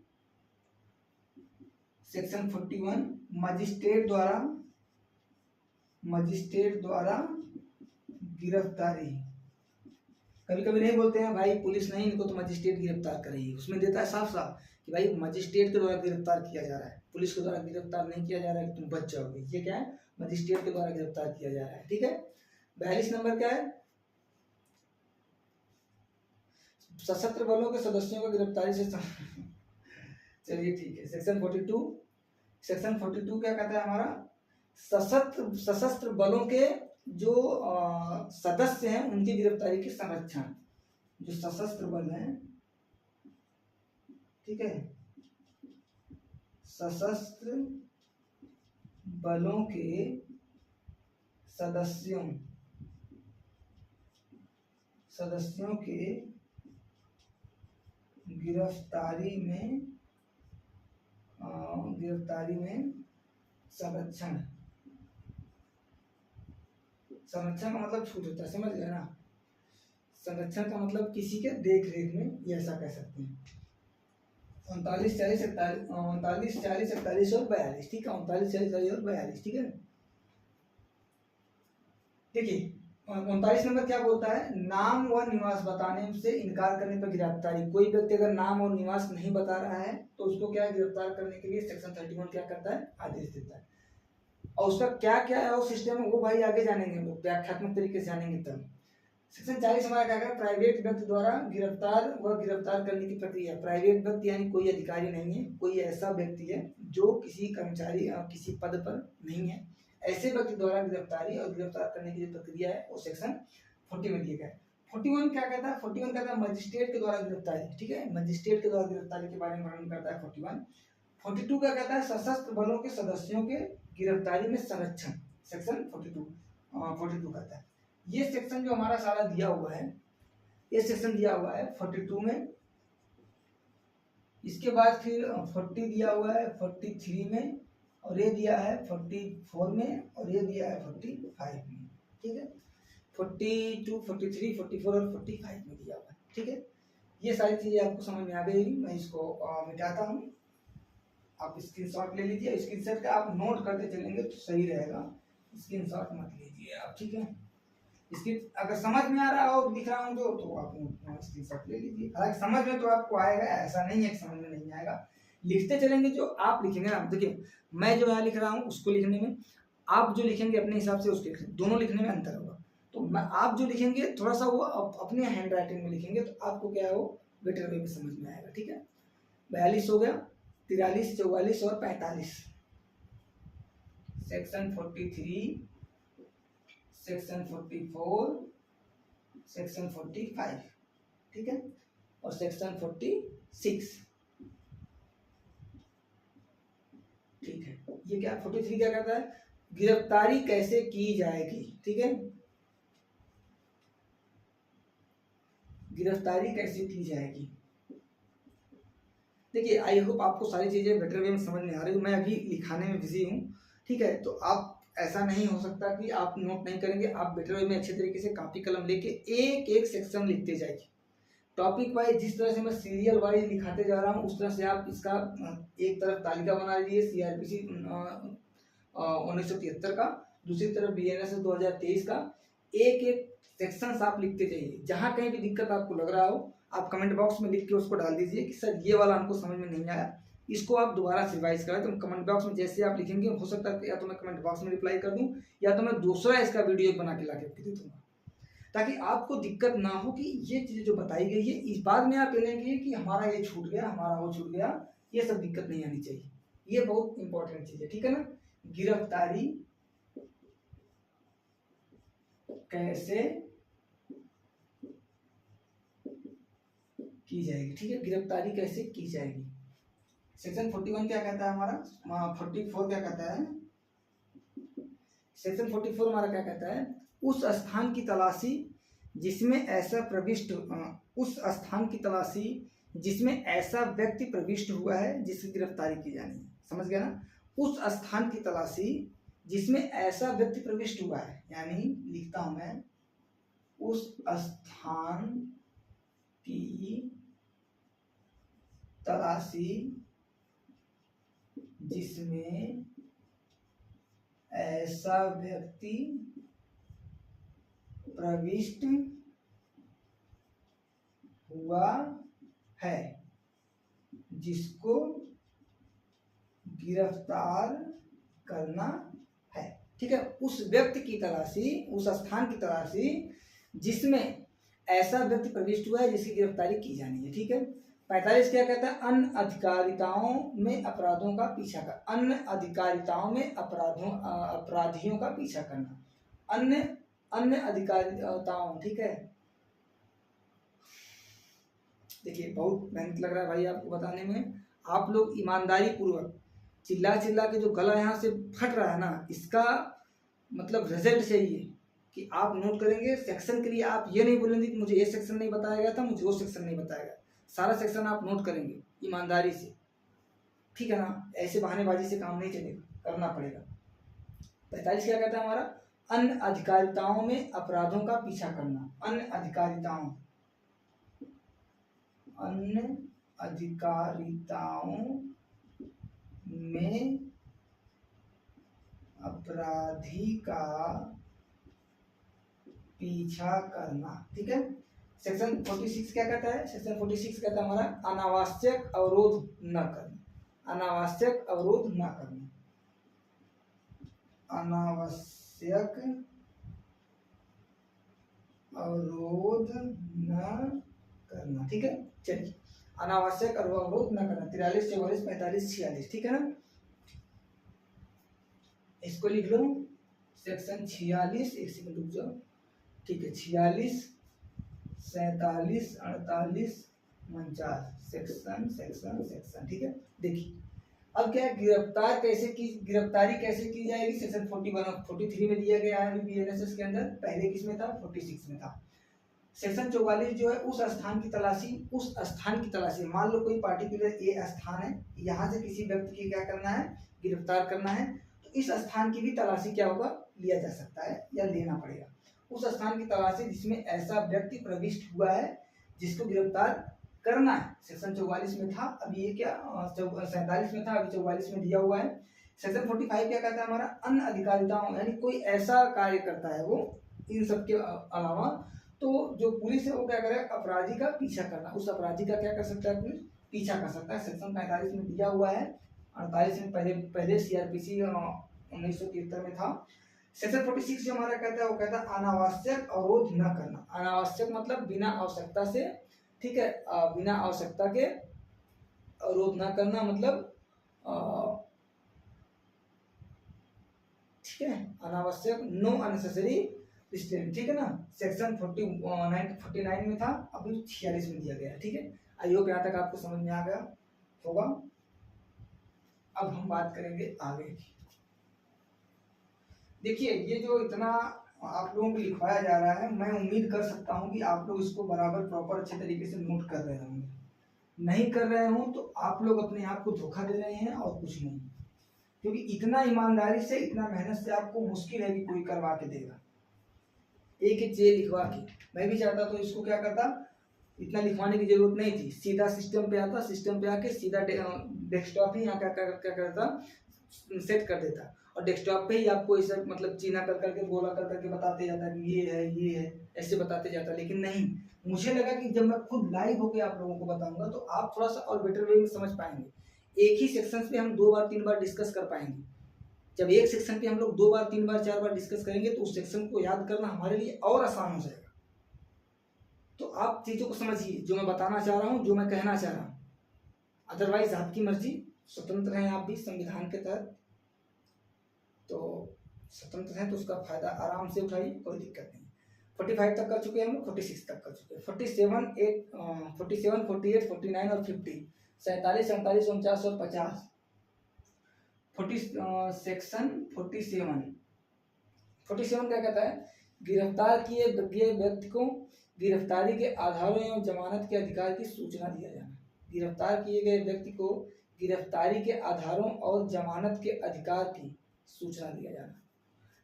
सेक्शन 41, मजिस्ट्रेट द्वारा गिरफ्तारी। कभी कभी नहीं बोलते हैं भाई पुलिस नहीं, इनको तो मजिस्ट्रेट गिरफ्तार करेगी, उसमें देता है साफ साफ कि भाई मजिस्ट्रेट के द्वारा गिरफ्तार किया जा रहा है, पुलिस के द्वारा गिरफ्तार नहीं किया जा रहा है कि तुम बच जाओगे। ये क्या है, मजिस्ट्रेट के द्वारा गिरफ्तार किया जा रहा है। ठीक है, 42 नंबर क्या है, सशस्त्र बलों के सदस्यों को गिरफ्तारी से चलिए ठीक है, सेक्शन 42 क्या कहता है हमारा, सशस्त्र बलों के जो सदस्य हैं उनकी गिरफ्तारी के संरक्षण। जो सशस्त्र बल हैं, ठीक है, सशस्त्र बलों के सदस्यों के गिरफ्तारी में संरक्षण का मतलब छूट होता है, समझ गए ना। संरक्षण का मतलब किसी के देख रेख में, ये ऐसा कह सकते हैं। 39 40 41 39 40 41 और 42। ठीक है, 39 40 41 और 42। ठीक है, देखिए 39 नंबर क्या बोलता है, नाम व निवास बताने से इनकार करने पर गिरफ्तारी। कोई व्यक्ति अगर नाम और निवास नहीं बता रहा है तो उसको क्या गिरफ्तार करने के लिए सेक्शन 31 क्या करता है, आदेश देता है। और उसका क्या क्या है वो सिस्टम है, वो भाई आगे जानेंगे, व्याख्यात्मक तरीके से जानेंगे तब। सेक्शन 40 हमारा क्या है, प्राइवेट व्यक्ति द्वारा गिरफ्तार करने की प्रक्रिया। प्राइवेट व्यक्ति यानी कोई अधिकारी नहीं है, कोई ऐसा व्यक्ति है जो किसी कर्मचारी किसी पद पर नहीं है, ऐसे व्यक्ति द्वारा गिरफ्तारी और गिरफ्तार करने की जो प्रक्रिया है वो सेक्शन 40 में दिया गया है। 41 क्या कहता है, 41 कहता है मजिस्ट्रेट के द्वारा गिरफ्तारी। ठीक है, मजिस्ट्रेट के द्वारा गिरफ्तारी के बारे में वर्णन करता है 41। 42 क्या कहता है, सशस्त्र बलों के सदस्यों के गिरफ्तारी में संरक्षण, सेक्शन 42 कहता है। ये सेक्शन जो हमारा सारा दिया हुआ है, ये सेक्शन दिया हुआ है 42 में। इसके बाद फिर 40 दिया हुआ है 43 में, और ये दिया है 44 में, और ये दिया है 45 में। ठीक है, 42 43 44 और 45 में दिया हुआ है। ठीक है, ये सारी चीजें आपको समझ में आ गई। मैं इसको मिटाता हूँ। आप स्क्रीनशॉट ले लीजिए, स्क्रीनशॉट का आप नोट करते चलेंगे तो सही रहेगा, स्क्रीनशॉट मत लीजिए आप, ठीक है। इसकी अगर समझ में आ रहा हो लिख रहा हूँ तो आप स्क्रीनशॉट ले लीजिए। हालांकि समझ में तो आपको आएगा, ऐसा नहीं है कि समझ में नहीं आएगा, लिखते चलेंगे। जो आप लिखेंगे ना, देखिए मैं जो यहाँ लिख रहा हूँ उसको लिखने में, आप जो लिखेंगे अपने हिसाब से उसके लिखेंगे, दोनों लिखने में अंतर होगा। तो आप जो लिखेंगे थोड़ा सा वो अपने हैंड राइटिंग में लिखेंगे तो आपको क्या है वो बेटर वे में समझ में आएगा, ठीक है। 42 हो गया, 43, 44 और 45, सेक्शन 43, सेक्शन 44, सेक्शन 45, ठीक है, और सेक्शन 46, ठीक है। ये क्या 43 क्या कहता है, गिरफ्तारी कैसे की जाएगी, ठीक है, गिरफ्तारी कैसे की जाएगी। देखिए आई होप आपको सारी चीजें बेटर वे में समझ में आ रही है, मैं अभी लिखाने में बिजी हूँ, ठीक है। तो आप ऐसा नहीं हो सकता कि आप नोट नहीं करेंगे, आप बेटर वे में अच्छे तरीके से कॉपी कलम लेके एक एक सेक्शन लिखते जाइए, टॉपिक वाइज। जिस तरह से मैं सीरियल वाइज लिखाते जा रहा हूँ उस तरह से आप इसका एक तरफ तालिका बना लीजिए CRPC 1973 का, दूसरी तरफ BNSS 2023 का, एक एक सेक्शंस आप लिखते जाइए। जहाँ कहीं भी दिक्कत आपको लग रहा हो आप कमेंट बॉक्स में लिख के उसको डाल दीजिए कि सर ये वाला हमको समझ में नहीं आया, इसको आप दोबारा से रिवाइज करें। तो कमेंट बॉक्स में जैसे आप लिखेंगे हो सकता है या तो मैं कमेंट बॉक्स में रिप्लाई कर दूं या तो मैं दूसरा इसका वीडियो बना के ला के दे दूंगा, ताकि आपको दिक्कत ना हो कि ये चीज़ जो बताई गई है इस बाद में आप कहेंगे कि हमारा ये छूट गया, हमारा वो छूट गया, ये सब दिक्कत नहीं आनी चाहिए। ये बहुत इंपॉर्टेंट चीज़ है, ठीक है ना। गिरफ्तारी कैसे की जाएगी, ठीक है, गिरफ्तारी कैसे की जाएगी। सेक्शन 41 क्या कहता है हमारा, 44 क्या कहता है, सेक्शन 44 हमारा क्या कहता है, उस स्थान की तलाशी जिसमें ऐसा प्रविष्ट, उस स्थान की तलाशी जिसमें ऐसा व्यक्ति प्रविष्ट हुआ है जिसकी गिरफ्तारी की जानी है, समझ गया ना। उस स्थान की तलाशी जिसमें ऐसा व्यक्ति प्रविष्ट हुआ है, यानी लिखता हूं मैं, उस स्थान की तलाशी जिसमें ऐसा व्यक्ति प्रविष्ट हुआ है जिसको गिरफ्तार करना है, ठीक है। उस व्यक्ति की तलाशी, उस स्थान की तलाशी जिसमें ऐसा व्यक्ति प्रविष्ट हुआ है जिसकी गिरफ्तारी की जानी है, ठीक है। 45 क्या कहता है, अन्य अधिकारिताओं में अपराधों का पीछा कर, अन्य अधिकारिताओं में अपराधियों का पीछा करना, अन्य अधिकारिताओं, ठीक है। देखिए बहुत मेहनत लग रहा है भाई आपको बताने में, आप लोग ईमानदारी पूर्वक चिल्ला चिल्ला के जो गला यहाँ से फट रहा है ना, इसका मतलब रिजल्ट चाहिए कि आप नोट करेंगे। सेक्शन के लिए आप ये नहीं बोलेंगे कि मुझे ये सेक्शन नहीं बताया गया था, मुझे वो सेक्शन नहीं बताया गया, सारा सेक्शन आप नोट करेंगे ईमानदारी से, ठीक है ना। ऐसे बहानेबाजी से काम नहीं चलेगा, करना पड़ेगा। 45 क्या कहता है हमारा, अन्य अधिकारिताओं में अपराधों का पीछा करना, अन्य अधिकारिताओं में अपराधी का पीछा करना, ठीक है। सेक्शन 46 क्या कहता है, सेक्शन 46 कहता है हमारा अनावश्यक अवरोध न करना, अनावश्यक अवरोध न करना, अनावश्यक अवरोध न करना, ठीक है। चलिए अनावश्यक अवरोध न करना, 43, 44, 45, 46, ठीक है ना। इसको लिख लो, सेक्शन 46, एक सेकंड रुक जाओ, ठीक है, 46, 47, 48, 49, सेक्शन सेक्शन सेक्शन, ठीक है। देखिए अब क्या है, गिरफ्तारी कैसे की जाएगी, सेक्शन 41 और 43 में दिया गया है BNSS के अंदर, पहले किस में था, 46 में था। सेक्शन 44 जो है उस स्थान की तलाशी, उस स्थान की तलाशी, मान लो कोई पार्टिकुलर ये स्थान है, यहाँ से किसी व्यक्ति की क्या करना है, गिरफ्तार करना है, तो इस स्थान की भी तलाशी क्या होगा, लिया जा सकता है या लेना पड़ेगा। उस स्थान की तलाशी जिसमें ऐसा व्यक्ति प्रविष्ट हुआ है जिसको गिरफ्तार करना है। सेक्शन 44 में था, अभी ये क्या 47 में था, अभी 44 में दिया हुआ है। सेक्शन 45 क्या कहता है हमारा, अन्य अधिकारिताओं, यानी कोई ऐसा कार्य करता है वो इन सब के अलावा, तो जो पुलिस है वो क्या करे, अपराधी का पीछा करना, उस अपराधी का क्या कर सकता है पुलिस, पीछा कर सकता है। सेक्शन 45 में दिया हुआ है, 48 में पहले पहले सीआरपीसी 1973 में था। सेक्शन 46 जो हमारा कहता है वो कहता है अनावश्यक अवरोध न करना। अनावश्यक मतलब बिना आवश्यकता से, ठीक है, बिना आवश्यकता के अवरोध न करना, मतलब ठीक है, अनावश्यक, नो अननेसेसरी रिस्ट्रेंट, ठीक है ना। सेक्शन 49 में था, अभी 46 में दिया गया है, ठीक है। आई होप यहाँ तक आपको समझ में आ गया होगा। अब हम बात करेंगे आगे की। देखिए ये जो इतना आप लोगों को लिखवाया जा रहा है, मैं उम्मीद कर सकता हूँ कि आप लोग इसको बराबर प्रॉपर अच्छे तरीके से नोट कर रहे होंगे। नहीं कर रहे हो तो आप लोग अपने आप को धोखा दे रहे हैं और कुछ नहीं, क्योंकि इतना ईमानदारी से, इतना मेहनत से आपको मुश्किल है कि कोई करवा के देगा। एक एक चीज लिखवा के, मैं भी चाहता तो इसको क्या करता, इतना लिखवाने की जरूरत नहीं थी, सीधा सिस्टम पे आता, सिस्टम पे आके सीधा डेस्कटॉप ही यहाँ क्या करता, सेट कर देता, और डेस्कटॉप पे ही आपको इसे मतलब चीना कर करके, गोला कर करके बताते जाता कि ये है, ऐसे बताते जाता। लेकिन नहीं, मुझे लगा कि जब मैं खुद लाइव होकर आप लोगों को बताऊंगा तो आप थोड़ा सा और बेटर वे में समझ पाएंगे। एक ही सेक्शन पे हम 2 बार 3 बार डिस्कस कर पाएंगे। जब एक सेक्शन पे हम लोग 2 बार 3 बार 4 बार डिस्कस करेंगे तो उस सेक्शन को याद करना हमारे लिए और आसान हो जाएगा। तो आप चीजों को समझिए, जो मैं बताना चाह रहा हूँ, जो मैं कहना चाह रहा हूँ। अदरवाइज आपकी मर्जी, स्वतंत्र हैं आप भी संविधान के तहत, तो स्वतंत्र हैं तो उसका फायदा आराम से उठाइए, कोई दिक्कत नहीं। 45 तक कर चुके हैं हम लोग, 46 तक कर चुके हैं, 47, 48, 49 और 50, 47, 48, 49 और 50। 47 क्या कहता है, गिरफ्तार किए गए व्यक्ति को गिरफ्तारी के आधारों एवं जमानत के अधिकार की सूचना दिया जाना। गिरफ्तार किए गए व्यक्ति को गिरफ्तारी के आधारों और जमानत के अधिकार की सूचना दिया जाना।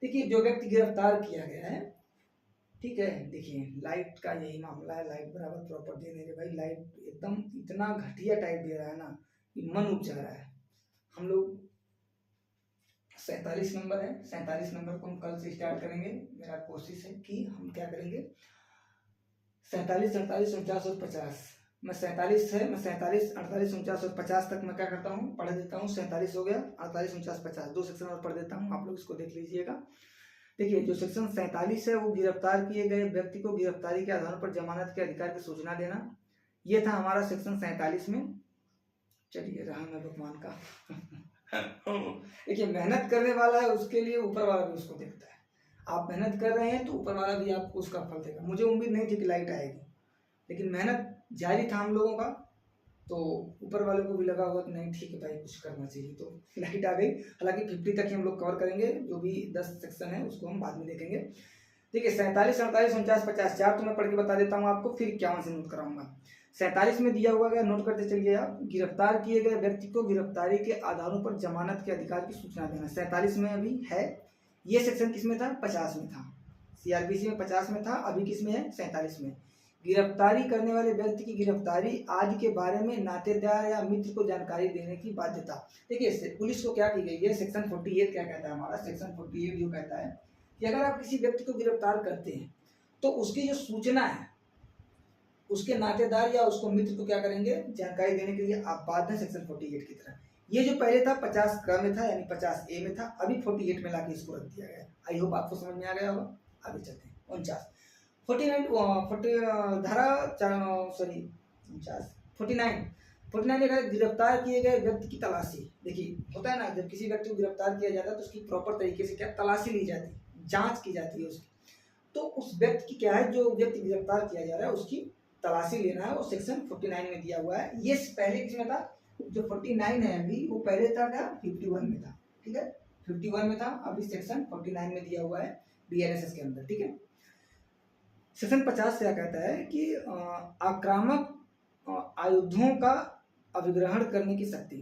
देखिए जो व्यक्ति गिरफ्तार किया गया है, ठीक है, देखिए लाइट का यही मामला है, लाइट बराबर प्रॉपर दे नहीं रहे भाई, लाइट एकदम इतना घटिया टाइप दे रहा है ना कि मन उब जा रहा है। हम लोग 47 नंबर है, 47 नंबर को हम कल से स्टार्ट करेंगे। मेरा कोशिश है कि हम क्या करेंगे, 47, 48, 49 और 50, मैं 47 है, मैं 47, 48, 49 और 50 तक मैं क्या करता हूँ, पढ़ देता हूँ। 47 हो गया, 48, 49, 50, 2 सेक्शन और पढ़ देता हूँ, आप लोग इसको देख लीजिएगा। देखिए जो सेक्शन 47 है वो गिरफ्तार किए गए व्यक्ति को गिरफ्तारी के आधार पर जमानत के अधिकार की सूचना देना, ये था हमारा सेक्शन 47 में। चलिए रहा मैं भगवान का देखिए मेहनत करने वाला है उसके लिए ऊपर वाला भी उसको देखता है। आप मेहनत कर रहे हैं तो ऊपर वाला भी आपको उसका फल देगा। मुझे उम्मीद नहीं थी कि लाइट आएगी, लेकिन मेहनत जारी था हम लोगों का, तो ऊपर वाले को भी लगा होगा कि नहीं ठीक है भाई कुछ करना चाहिए, तो लाइट आ गई। हालांकि 50 तक ही हम लोग कवर करेंगे, जो भी 10 सेक्शन है उसको हम बाद में देखेंगे। ठीक है, 47, 48, 49, 50, 4 तो मैं पढ़ के बता देता हूँ आपको, फिर 51 से नोट कराऊंगा। 47 में दिया हुआ गया, नोट करते चलिए आप, गिरफ्तार किए गए व्यक्ति को गिरफ्तारी के आधारों पर जमानत के अधिकार की सूचना देना। 47 में अभी है, ये सेक्शन किस में था, 50 में था। सीआरपीसी में 50 में था, अभी किस में है, 47 में। गिरफ्तारी करने वाले व्यक्ति की गिरफ्तारी आदि के बारे में नातेदार या मित्र को जानकारी देने की बाध्यता। देखिए पुलिस को क्या की गई है, सेक्शन 48 क्या कहता है हमारा, सेक्शन 48 जो कहता है कि अगर आप किसी व्यक्ति को गिरफ्तार करते हैं तो उसकी जो सूचना है उसके नातेदार या उसको मित्र को क्या करेंगे, जानकारी देने के लिए आप बाध्य हैं सेक्शन 48 की तरह। ये जो पहले था 50 क में था, यानी 50A में था, अभी 48 में लाके इसको रख दिया गया। आई होप आपको समझ में आ गया होगा। आगे चलते हैं 49, 49 गिरफ्तार किए गए व्यक्ति की तलाशी। देखिए होता है ना, जब किसी व्यक्ति को गिरफ्तार किया जाता है तो उसकी प्रॉपर तरीके से क्या तलाशी ली जाती है, जांच की जाती है उसकी। तो उस व्यक्ति की क्या है, जो व्यक्ति गिरफ्तार किया जा रहा है उसकी तलाशी लेना है, वो सेक्शन 49 में दिया हुआ है। ये पहले किसमें था, जो 49 है अभी, वो पहले था क्या, 51 में था। ठीक है, 51 में था, अभी सेक्शन 49 में दिया हुआ है BNSS के अंदर। ठीक है, सेक्शन 50 क्या कहता है कि आक्रामक आयुधों का अभिग्रहण करने की शक्ति,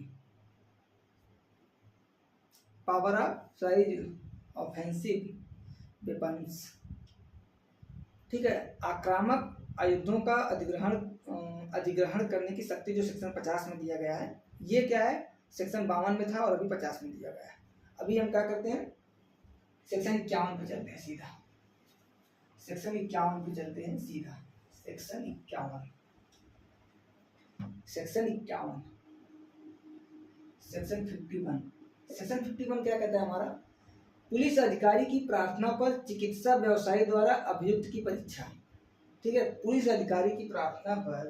power of size offensive weapons. ठीक है, आक्रामक आयुधों का अधिग्रहण करने की शक्ति जो सेक्शन 50 में दिया गया है, ये क्या है सेक्शन 52 में था और अभी 50 में दिया गया है। अभी हम क्या करते हैं सेक्शन 51 पे चलते हैं सीधा, सेक्शन 51 पे चलते हैं सीधा, सेक्शन 51 सेक्शन 51 सेक्शन 51 सेक्शन 51 क्या कहता है हमारा, पुलिस अधिकारी की प्रार्थना पर चिकित्सा व्यवसायी द्वारा अभियुक्त की परीक्षा। ठीक है, पुलिस अधिकारी की प्रार्थना पर,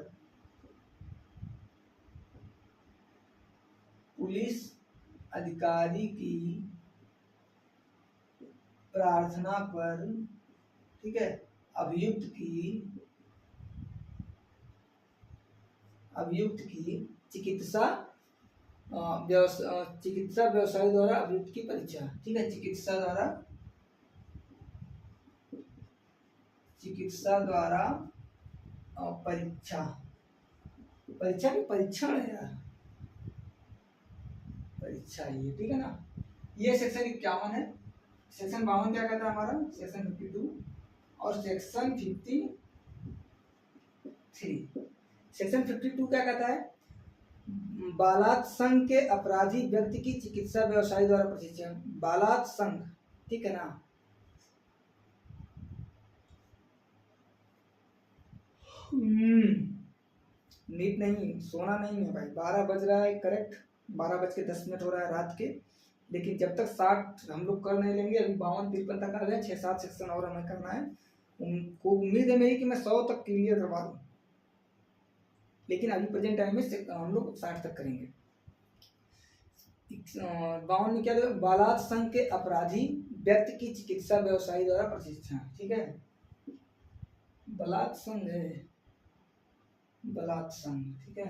पुलिस अधिकारी की प्रार्थना पर, ठीक है, अभियुक्त की चिकित्सा व्यवसायी द्वारा अभियुक्त की परीक्षा। ठीक है, चिकित्सा द्वारा परीक्षा, परीक्षा की परीक्षण है यार, परीक्षा ये, ठीक है ना। ये सेक्शन 51 है। सेक्शन 52 क्या कहता है हमारा, सेक्शन 52 और सेक्शन 53। सेक्शन 52 क्या कहता है, बालात्संग के अपराधी व्यक्ति की चिकित्सा व्यवसायी द्वारा प्रशिक्षण। बालात्संग, ठीक है ना, नीट नहीं, सोना नहीं है भाई। 12 बज रहा है करेक्ट, 12:10 हो रहा है रात के, लेकिन जब तक 60 हम लोग कर नहीं लेंगे, अभी 52-53 तक आ गए, 6-7 सेक्शन और हमें करना है। उनको उम्मीद है मेरी कि मैं 100 तक क्लियर करवा दूँ, लेकिन अभी प्रेजेंट टाइम में हम लोग 60 तक करेंगे। 52 में क्या है, बालात्संग के अपराधी व्यक्ति की चिकित्सा व्यवसायी द्वारा प्रशिक्षण। ठीक है, बलात्संग है, बलात्संग, ठीक है,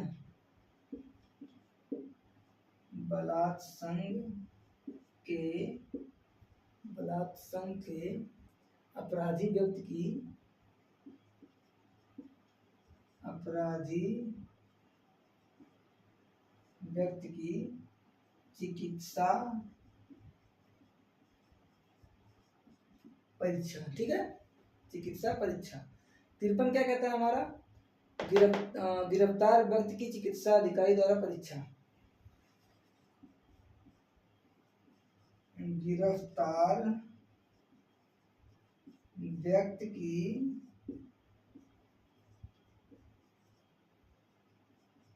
बलात्संग के अपराधी व्यक्ति की चिकित्सा परीक्षा। ठीक है, चिकित्सा परीक्षा। 53 क्या कहता है हमारा, गिरफ्तार व्यक्ति की चिकित्सा अधिकारी द्वारा परीक्षा। गिरफ्तार व्यक्ति की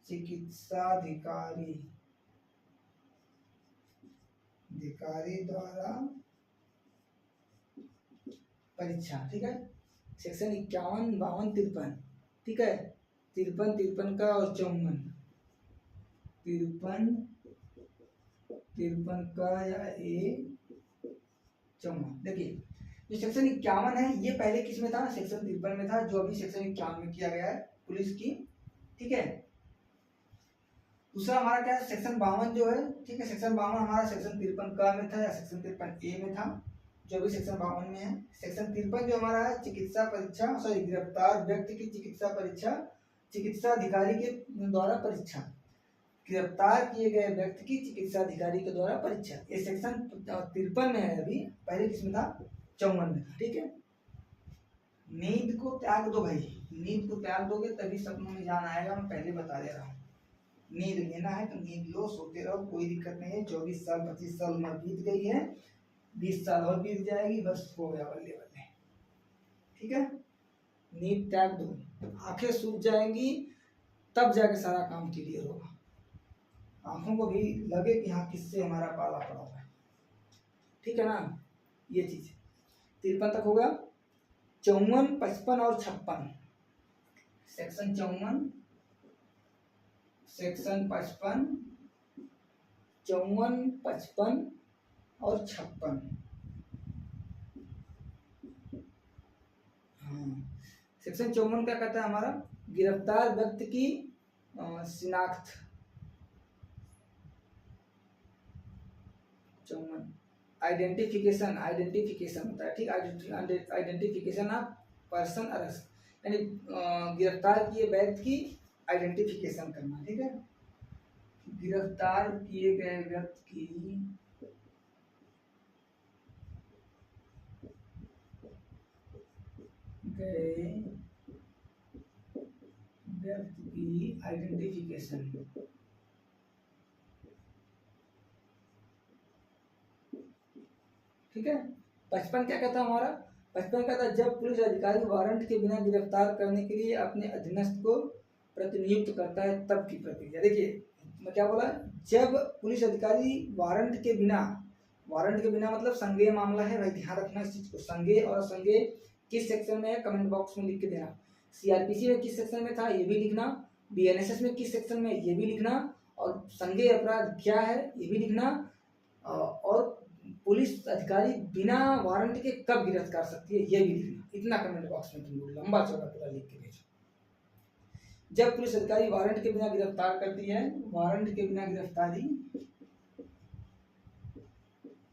चिकित्साधिकारी द्वारा परीक्षा। ठीक है, सेक्शन 51, 52, 53। ठीक है, 53 का और 54, 53 का या ए 54। देखिए जो सेक्शन 51 है ये पहले किस में था, सेक्शन 53 में था, जो अभी सेक्शन 51 में किया गया है पुलिस की। ठीक है, दूसरा हमारा क्या है, सेक्शन 52 जो है, ठीक है, सेक्शन 52 हमारा सेक्शन 53 का में था या सेक्शन 53 ए में था, जो भी सेक्शन 52 में है। सेक्शन 53 जो हमारा है चिकित्सा परीक्षा, सॉरी गिरफ्तार व्यक्ति की चिकित्सा परीक्षा, चिकित्सा अधिकारी के द्वारा परीक्षा, गिरफ्तार किए गए व्यक्ति की चिकित्सा अधिकारी के द्वारा परीक्षा। ये सेक्शन 53 में है, अभी पहले किसमें था, 54 में था। ठीक है, नींद को त्याग दो भाई, नींद को त्याग दोगे तभी सपनों में जान आएगा, मैं पहले बता दे रहा हूँ। नींद लेना है तो नींद लो, सोते रहो, कोई दिक्कत नहीं है। 24 साल 25 साल उम्र बीत गई है, 20 साल और बीत जाएगी, बस हो गया बल्ले बल्ले। ठीक है, नींद त्याग दो, आंखें सूख जाएंगी, तब जाके सारा काम क्लियर होगा। आंखों को भी लगे कि हाँ किससे हमारा पाला पड़ा हुआ है। ठीक है ना, ये चीज 53 तक होगा। 54, 55 और 56, सेक्शन 54, सेक्शन 55, 54, 55 और 56। हाँ, सेक्शन 54 क्या कहता है हमारा, गिरफ्तार व्यक्ति की शिनाख्त। 54 आइडेंटिफिकेशन होता है। ठीक, आइडेंटिफिकेशन ऑफ पर्सन अरेस्ट, यानी गिरफ्तार किए व्यक्ति की आइडेंटिफिकेशन करना। ठीक है, गिरफ्तार किए गए व्यक्ति की व्यक्ति की आइडेंटिफिकेशन, ठीक है। 55 क्या कहता है हमारा, 55 कहता है जब पुलिस अधिकारी वारंट के बिना गिरफ्तार करने के लिए अपने अधीनस्थ को प्रतिनियुक्त करता है तब की प्रक्रिया। देखिए मैं क्या बोला, जब पुलिस अधिकारी वारंट के बिना, वारंट के बिना मतलब संज्ञेय मामला है भाई, ध्यान रखना इस चीज को। संज्ञेय और असंज्ञेय किस सेक्शन में है कमेंट बॉक्स में लिख के देना। सीआरपीसी में किस सेक्शन में था ये भी लिखना, बीएनएसएस में किस सेक्शन में ये भी लिखना, और संज्ञेय अपराध क्या है ये भी लिखना, और पुलिस अधिकारी बिना वारंट के कब गिरफ्तार कर सकती है ये भी लिखना। इतना कमेंट बॉक्स में तुम लोग लंबा चौड़ा पूरा लिख के भेजो। जब पुलिस अधिकारी वारंट के बिना गिरफ्तार करती है, वारंट के बिना गिरफ्तारी,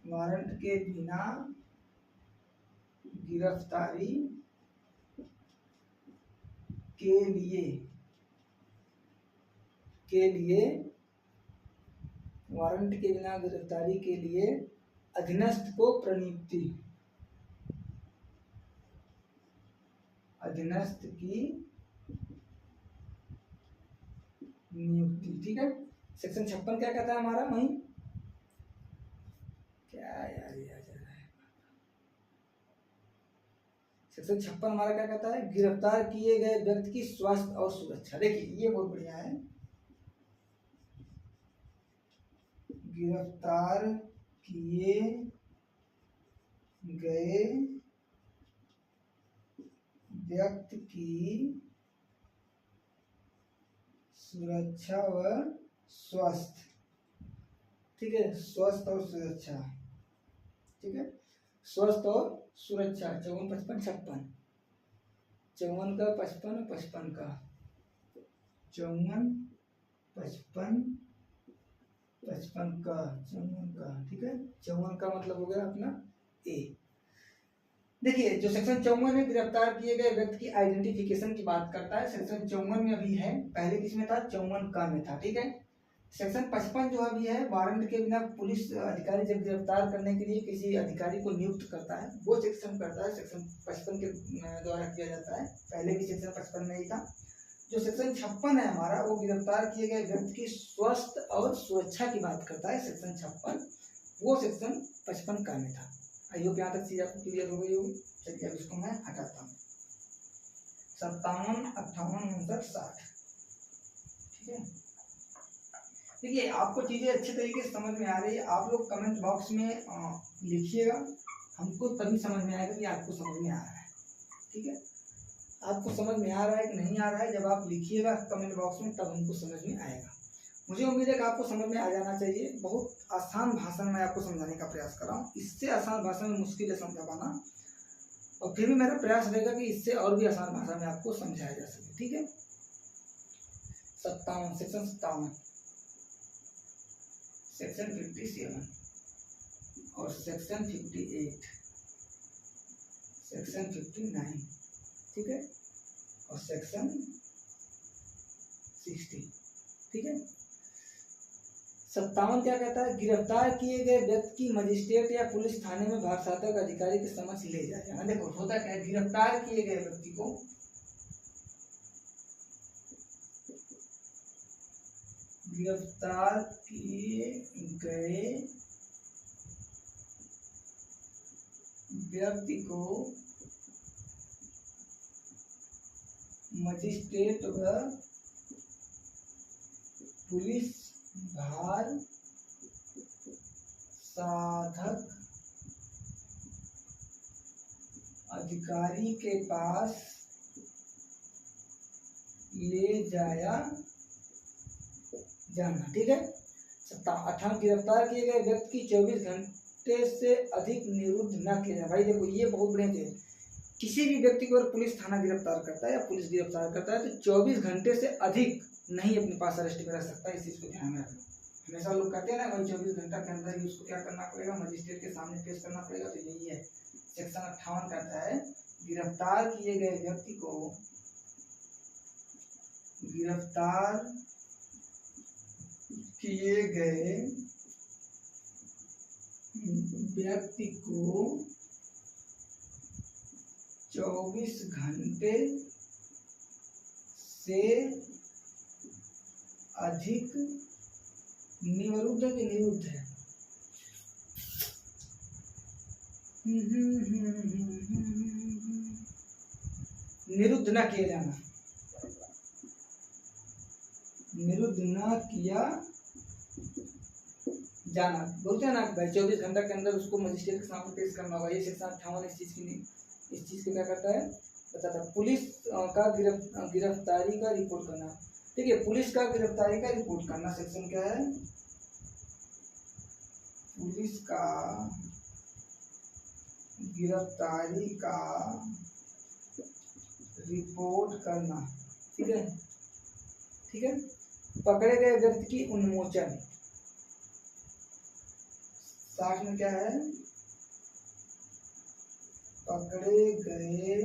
वारंट के बिना गिरफ्तारी के लिए वारंट के बिना गिरफ्तारी के लिए अधीनस्थ को प्रनियुक्ति, अधीनस्थ की नियुक्ति, ठीक है। सेक्शन 56 क्या कहता है हमारा वही, क्या यार ये आ जा रहा है, सेक्शन 56 हमारा क्या कहता है, गिरफ्तार किए गए व्यक्ति की स्वास्थ्य और सुरक्षा। देखिए ये बहुत बढ़िया है, गिरफ्तार किए गए व्यक्ति की सुरक्षा व स्वास्थ्य, ठीक है, स्वस्थ और सुरक्षा, ठीक है, स्वस्थ और सुरक्षा। 54, 55, 56, 54 का 55, 55 का 54, 55, 55 का 54 का, ठीक है। 54 का मतलब हो गया अपना ए। देखिए जो सेक्शन 54 है गिरफ्तार किए गए व्यक्ति की आइडेंटिफिकेशन की बात करता है, सेक्शन 54 में अभी है, पहले किसमें था, 54 का में था, ठीक है। सेक्शन 55 जो अभी है, वारंट के बिना पुलिस अधिकारी जब गिरफ्तार करने के लिए किसी अधिकारी को नियुक्त करता है वो सेक्शन करता है, सेक्शन 55 के द्वारा किया जाता है, पहले भी सेक्शन 55 में ही था। जो सेक्शन 56 है हमारा वो गिरफ्तार किए गए व्यक्ति की स्वास्थ्य और सुरक्षा की बात करता है, सेक्शन 56 वो सेक्शन 55 का में था। आई होप यहाँ तक चीज आपको क्लियर हो गई होगी। चलिए अब इसको मैं हटाता हूँ। 57, 58, 59, 60, ठीक है। देखिए आपको चीजें अच्छे तरीके से समझ में आ रही है, आप लोग कमेंट बॉक्स में लिखिएगा, हमको तभी समझ में आएगा कि आपको समझ में आ रहा है, ठीक है। आपको समझ में आ रहा है कि नहीं आ रहा है, जब आप लिखिएगा कमेंट बॉक्स में तब हमको समझ में आएगा। मुझे उम्मीद है कि आपको समझ में आ जाना चाहिए। बहुत आसान भाषा में आपको समझाने का प्रयास कर रहा हूँ, इससे आसान भाषा में मुश्किल है समझा पाना, और फिर भी मेरा प्रयास रहेगा कि इससे और भी आसान भाषा में आपको समझाया जा सके, ठीक है। 57, सेक्शन 57, सेक्शन 57 और सेक्शन 58, सेक्शन 59, ठीक है, और सेक्शन 60, ठीक है। 57 क्या कहता है, गिरफ्तार किए गए व्यक्ति की मजिस्ट्रेट या पुलिस थाने में भारसाधक अधिकारी के समक्ष ले जाया जाना। देखो होता क्या है, गिरफ्तार किए गए व्यक्ति को गिरफ्तार किए गए व्यक्ति को मजिस्ट्रेट व पुलिस भार साधक अधिकारी के पास ले जाया जाना, ठीक है। 58 गिरफ्तार किए गए व्यक्ति की 24 घंटे से अधिक निरुद्ध न किया जाए। भाई देखो ये बहुत बढ़िया चीज, किसी भी व्यक्ति को अगर पुलिस थाना गिरफ्तार करता है या पुलिस गिरफ्तार करता है तो 24 घंटे से अधिक नहीं अपने पास अरेस्ट में रख सकता है। इस चीज को ध्यान में रखना। हमेशा लोग कहते हैं ना भाई 24 घंटा के अंदर ही उसको क्या करना पड़ेगा, मजिस्ट्रेट के सामने पेश करना पड़ेगा, तो यही है। सेक्शन 58 कहता है गिरफ्तार किए गए व्यक्ति को गिरफ्तार किए गए व्यक्ति को 24 घंटे से अधिक निरुद्ध है कि निरुद्ध है, निरुद्ध न किया जाना, निरुद्ध न किया जाना। बोलते हैं ना भाई 24 घंटे के अंदर उसको मजिस्ट्रेट के सामने पेश करना होगा। ये सेक्शन 58 इस चीज को क्या करता है बताता है। पुलिस का गिरफ्तारी का रिपोर्ट करना, ठीक है, पुलिस का गिरफ्तारी का रिपोर्ट करना सेक्शन क्या है, पुलिस का गिरफ्तारी का रिपोर्ट करना, ठीक है, ठीक है। पकड़े गए व्यक्ति की उन्मोचन, 60 में क्या है, पकड़े गए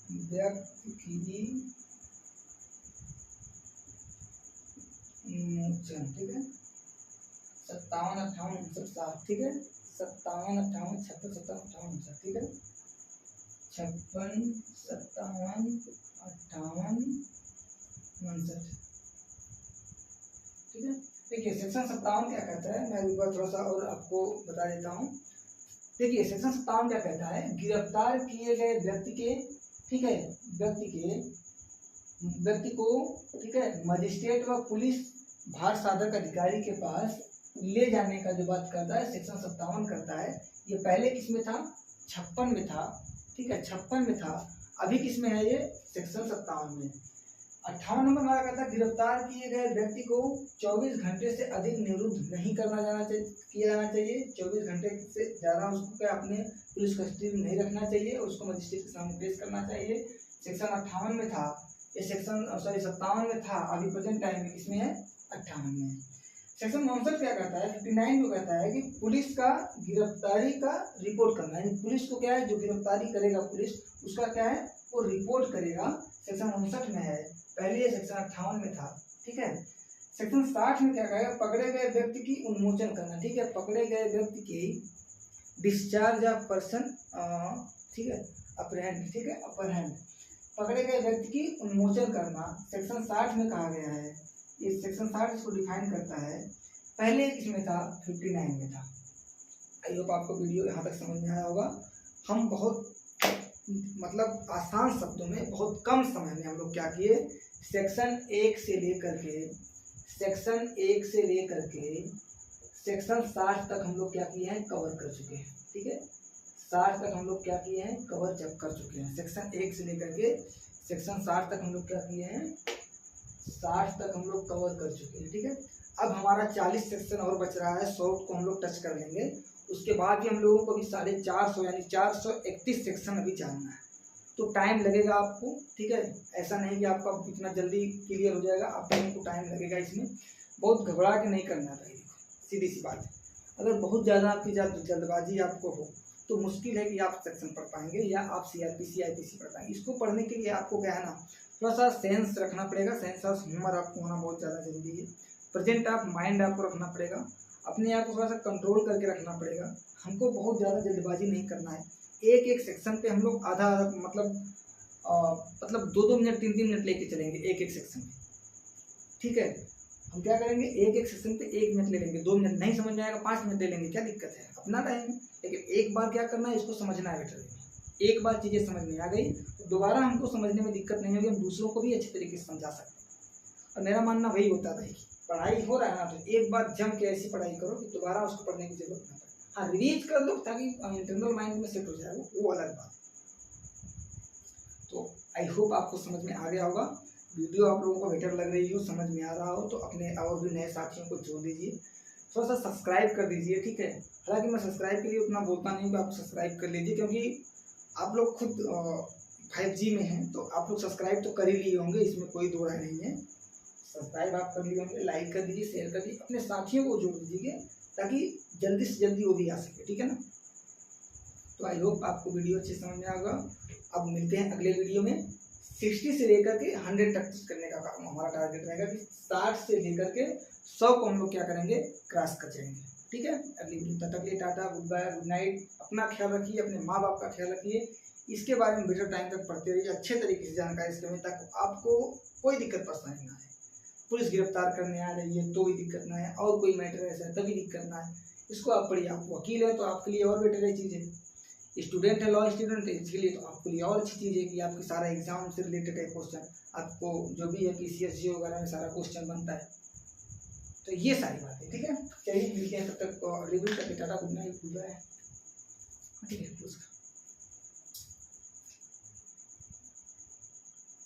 व्यक्ति की उन्मोचन, ठीक है। 57, 58, 59, ठीक है, 57, 58, 56, 57, 58, 59, ठीक है, 56, 57, 58, 59, ठीक है। देखिए सेक्शन 57 क्या कहता है, मैं एक बार थोड़ा सा और आपको बता देता हूँ। देखिए सेक्शन 57 क्या कहता है, गिरफ्तार किए गए व्यक्ति के, ठीक है, व्यक्ति को, ठीक है, मजिस्ट्रेट व पुलिस भार साधक अधिकारी के पास ले जाने का जो बात करता है सेक्शन 57 करता है। ये पहले किस में था, 56 में था, ठीक है, 56 में था, अभी किस में है ये सेक्शन 57 में। 58 नंबर हमारा कहता है गिरफ्तार किए गए व्यक्ति को 24 घंटे से अधिक निरुद्ध नहीं किया जाना चाहिए। 24 घंटे से ज़्यादा उसको क्या अपने पुलिस कस्टडी में नहीं रखना चाहिए, उसको मजिस्ट्रेट के सामने पेश करना चाहिए। सेक्शन 58 में था, ये सेक्शन 57 में था, अभी प्रेजेंट टाइम में किसमें है, 58 में। सेक्शन 59 क्या कहता है, 59 को कहता है कि पुलिस का गिरफ्तारी का रिपोर्ट करना, यानी पुलिस को क्या है, जो गिरफ्तारी करेगा पुलिस उसका क्या है, वो रिपोर्ट करेगा, सेक्शन 59 में है। पहले ये सेक्शन 58 में था, ठीक है। सेक्शन 60 में क्या कहेगा, पकड़े गए व्यक्ति की उन्मोचन करना, ठीक है, पकड़े गए व्यक्ति की डिस्चार्ज ऑफ पर्सन, ठीक है, अप्रहेंड, ठीक है, अपरहेंड, पकड़े गए व्यक्ति की उन्मोचन करना सेक्शन 60 में कहा गया है। ये सेक्शन 60 इसको डिफाइन करता है, पहले इसमें था 59 में था। आई होप आपको वीडियो यहाँ तक समझ में आया होगा। हम बहुत मतलब आसान शब्दों में बहुत कम समय में हम लोग क्या किए, सेक्शन 1 से लेकर के सेक्शन 60 तक हम लोग क्या किए हैं, कवर कर चुके हैं, ठीक है। 60 तक हम लोग क्या किए हैं, कवर कर चुके हैं। सेक्शन 1 से लेकर के सेक्शन 60 तक हम लोग क्या किए हैं, 60 तक हम लोग कवर कर चुके हैं, ठीक है। अब हमारा 40 सेक्शन और बच रहा है, 100 को हम लोग टच कर लेंगे। उसके बाद भी हम लोगों को भी 450 यानी 431 सेक्शन अभी जानना है, तो टाइम लगेगा आपको, ठीक है। ऐसा नहीं कि आपका इतना जल्दी क्लियर हो जाएगा, आप लोगों को टाइम लगेगा। इसमें बहुत घबरा के नहीं करना चाहिए, सीधी सी बात है। अगर बहुत ज़्यादा आपकी जल्दबाजी आपको हो तो मुश्किल है कि आप सेक्शन पढ़ पाएंगे या आप CRPC IPC पढ़ पाएंगे। इसको पढ़ने के लिए आपको क्या है ना, थोड़ा सा सेंस रखना पड़ेगा, सेंस और ह्यूमर आपको होना बहुत ज़्यादा जरूरी है। प्रेजेंट आप माइंड आपको रखना पड़ेगा, अपने आप को थोड़ा सा कंट्रोल करके रखना पड़ेगा। हमको बहुत ज़्यादा जल्दबाजी नहीं करना है। एक सेक्शन पे हम लोग आधा मतलब 2-2 मिनट 3-3 मिनट लेके चलेंगे एक सेक्शन पे, ठीक है। हम क्या करेंगे, एक सेक्शन पे 1 मिनट ले लेंगे, 2 मिनट नहीं समझ में आएगा 5 मिनट ले लेंगे, क्या दिक्कत है, अपना टाइम है। लेकिन एक बार क्या करना है, इसको समझना है बेटर। एक बार चीज़ें समझ में आ गई तो दोबारा हमको समझने में दिक्कत नहीं होगी, हम दूसरों को भी अच्छे तरीके से समझा सकते हैं। और मेरा मानना वही होता था कि पढ़ाई हो रहा है ना, तो एक बार जम के ऐसी पढ़ाई करो कि दोबारा उसको पढ़ने की जरूरत ना पड़े। हाँ, रिवीज कर लो ताकि इंटरनल माइंड में सेट हो जाए, वो अलग बात है। तो आई होप आपको समझ में आ गया होगा। वीडियो आप लोगों को बेटर लग रही हो, समझ में आ रहा हो तो अपने और भी नए साथियों को जोड़ दीजिए, थोड़ा सा सब्सक्राइब कर दीजिए, ठीक है। हालांकि मैं सब्सक्राइब के लिए उतना बोलता नहीं कि आप सब्सक्राइब कर लीजिए, क्योंकि आप लोग खुद 5G में हैं तो आप लोग सब्सक्राइब तो कर ही लिए होंगे, इसमें कोई दो राय नहीं है। सब्सक्राइब आप कर लिए होंगे, लाइक कर दीजिए, शेयर कर दीजिए, अपने साथियों को जोड़ दीजिए ताकि जल्दी से जल्दी वो भी आ सके, ठीक है ना। तो आई होप आपको वीडियो अच्छे समझ में आएगा। अब मिलते हैं अगले वीडियो में। 60 से लेकर के 100 तक करने का काम हमारा टारगेट रहेगा कि 60 से लेकर के 100 को हम लोग क्या करेंगे, क्रॉस कर जाएंगे। ठीक है, अगली वीडियो तब तक के लिए tata, goodbye, good night. अपना ख्याल रखिए, अपने माँ बाप का ख्याल रखिए, इसके बारे में बेटर टाइम तक पढ़ते रहिए, अच्छे तरीके से जानकारी इसके तक आपको कोई दिक्कत परेशानी ना आए। पुलिस गिरफ्तार करने आ रही है तो भी दिक्कत ना है, और कोई मैटर ऐसा है तभी दिक्कत ना है, इसको आप पढ़िए। आप वकील है तो आपके लिए और बेटर है चीज़ें, स्टूडेंट है, लॉ स्टूडेंट है, इसके लिए तो आपके लिए और अच्छी चीज़ है कि आपके सारा एग्जाम से रिलेटेड है क्वेश्चन, आपको जो भी है PCSG वगैरह में सारा क्वेश्चन बनता है। तो ये सारी बातें, ठीक है, चलिए मिलते हैं, तब तक रिव्यू करके tata, good night, goodbye, ठीक है।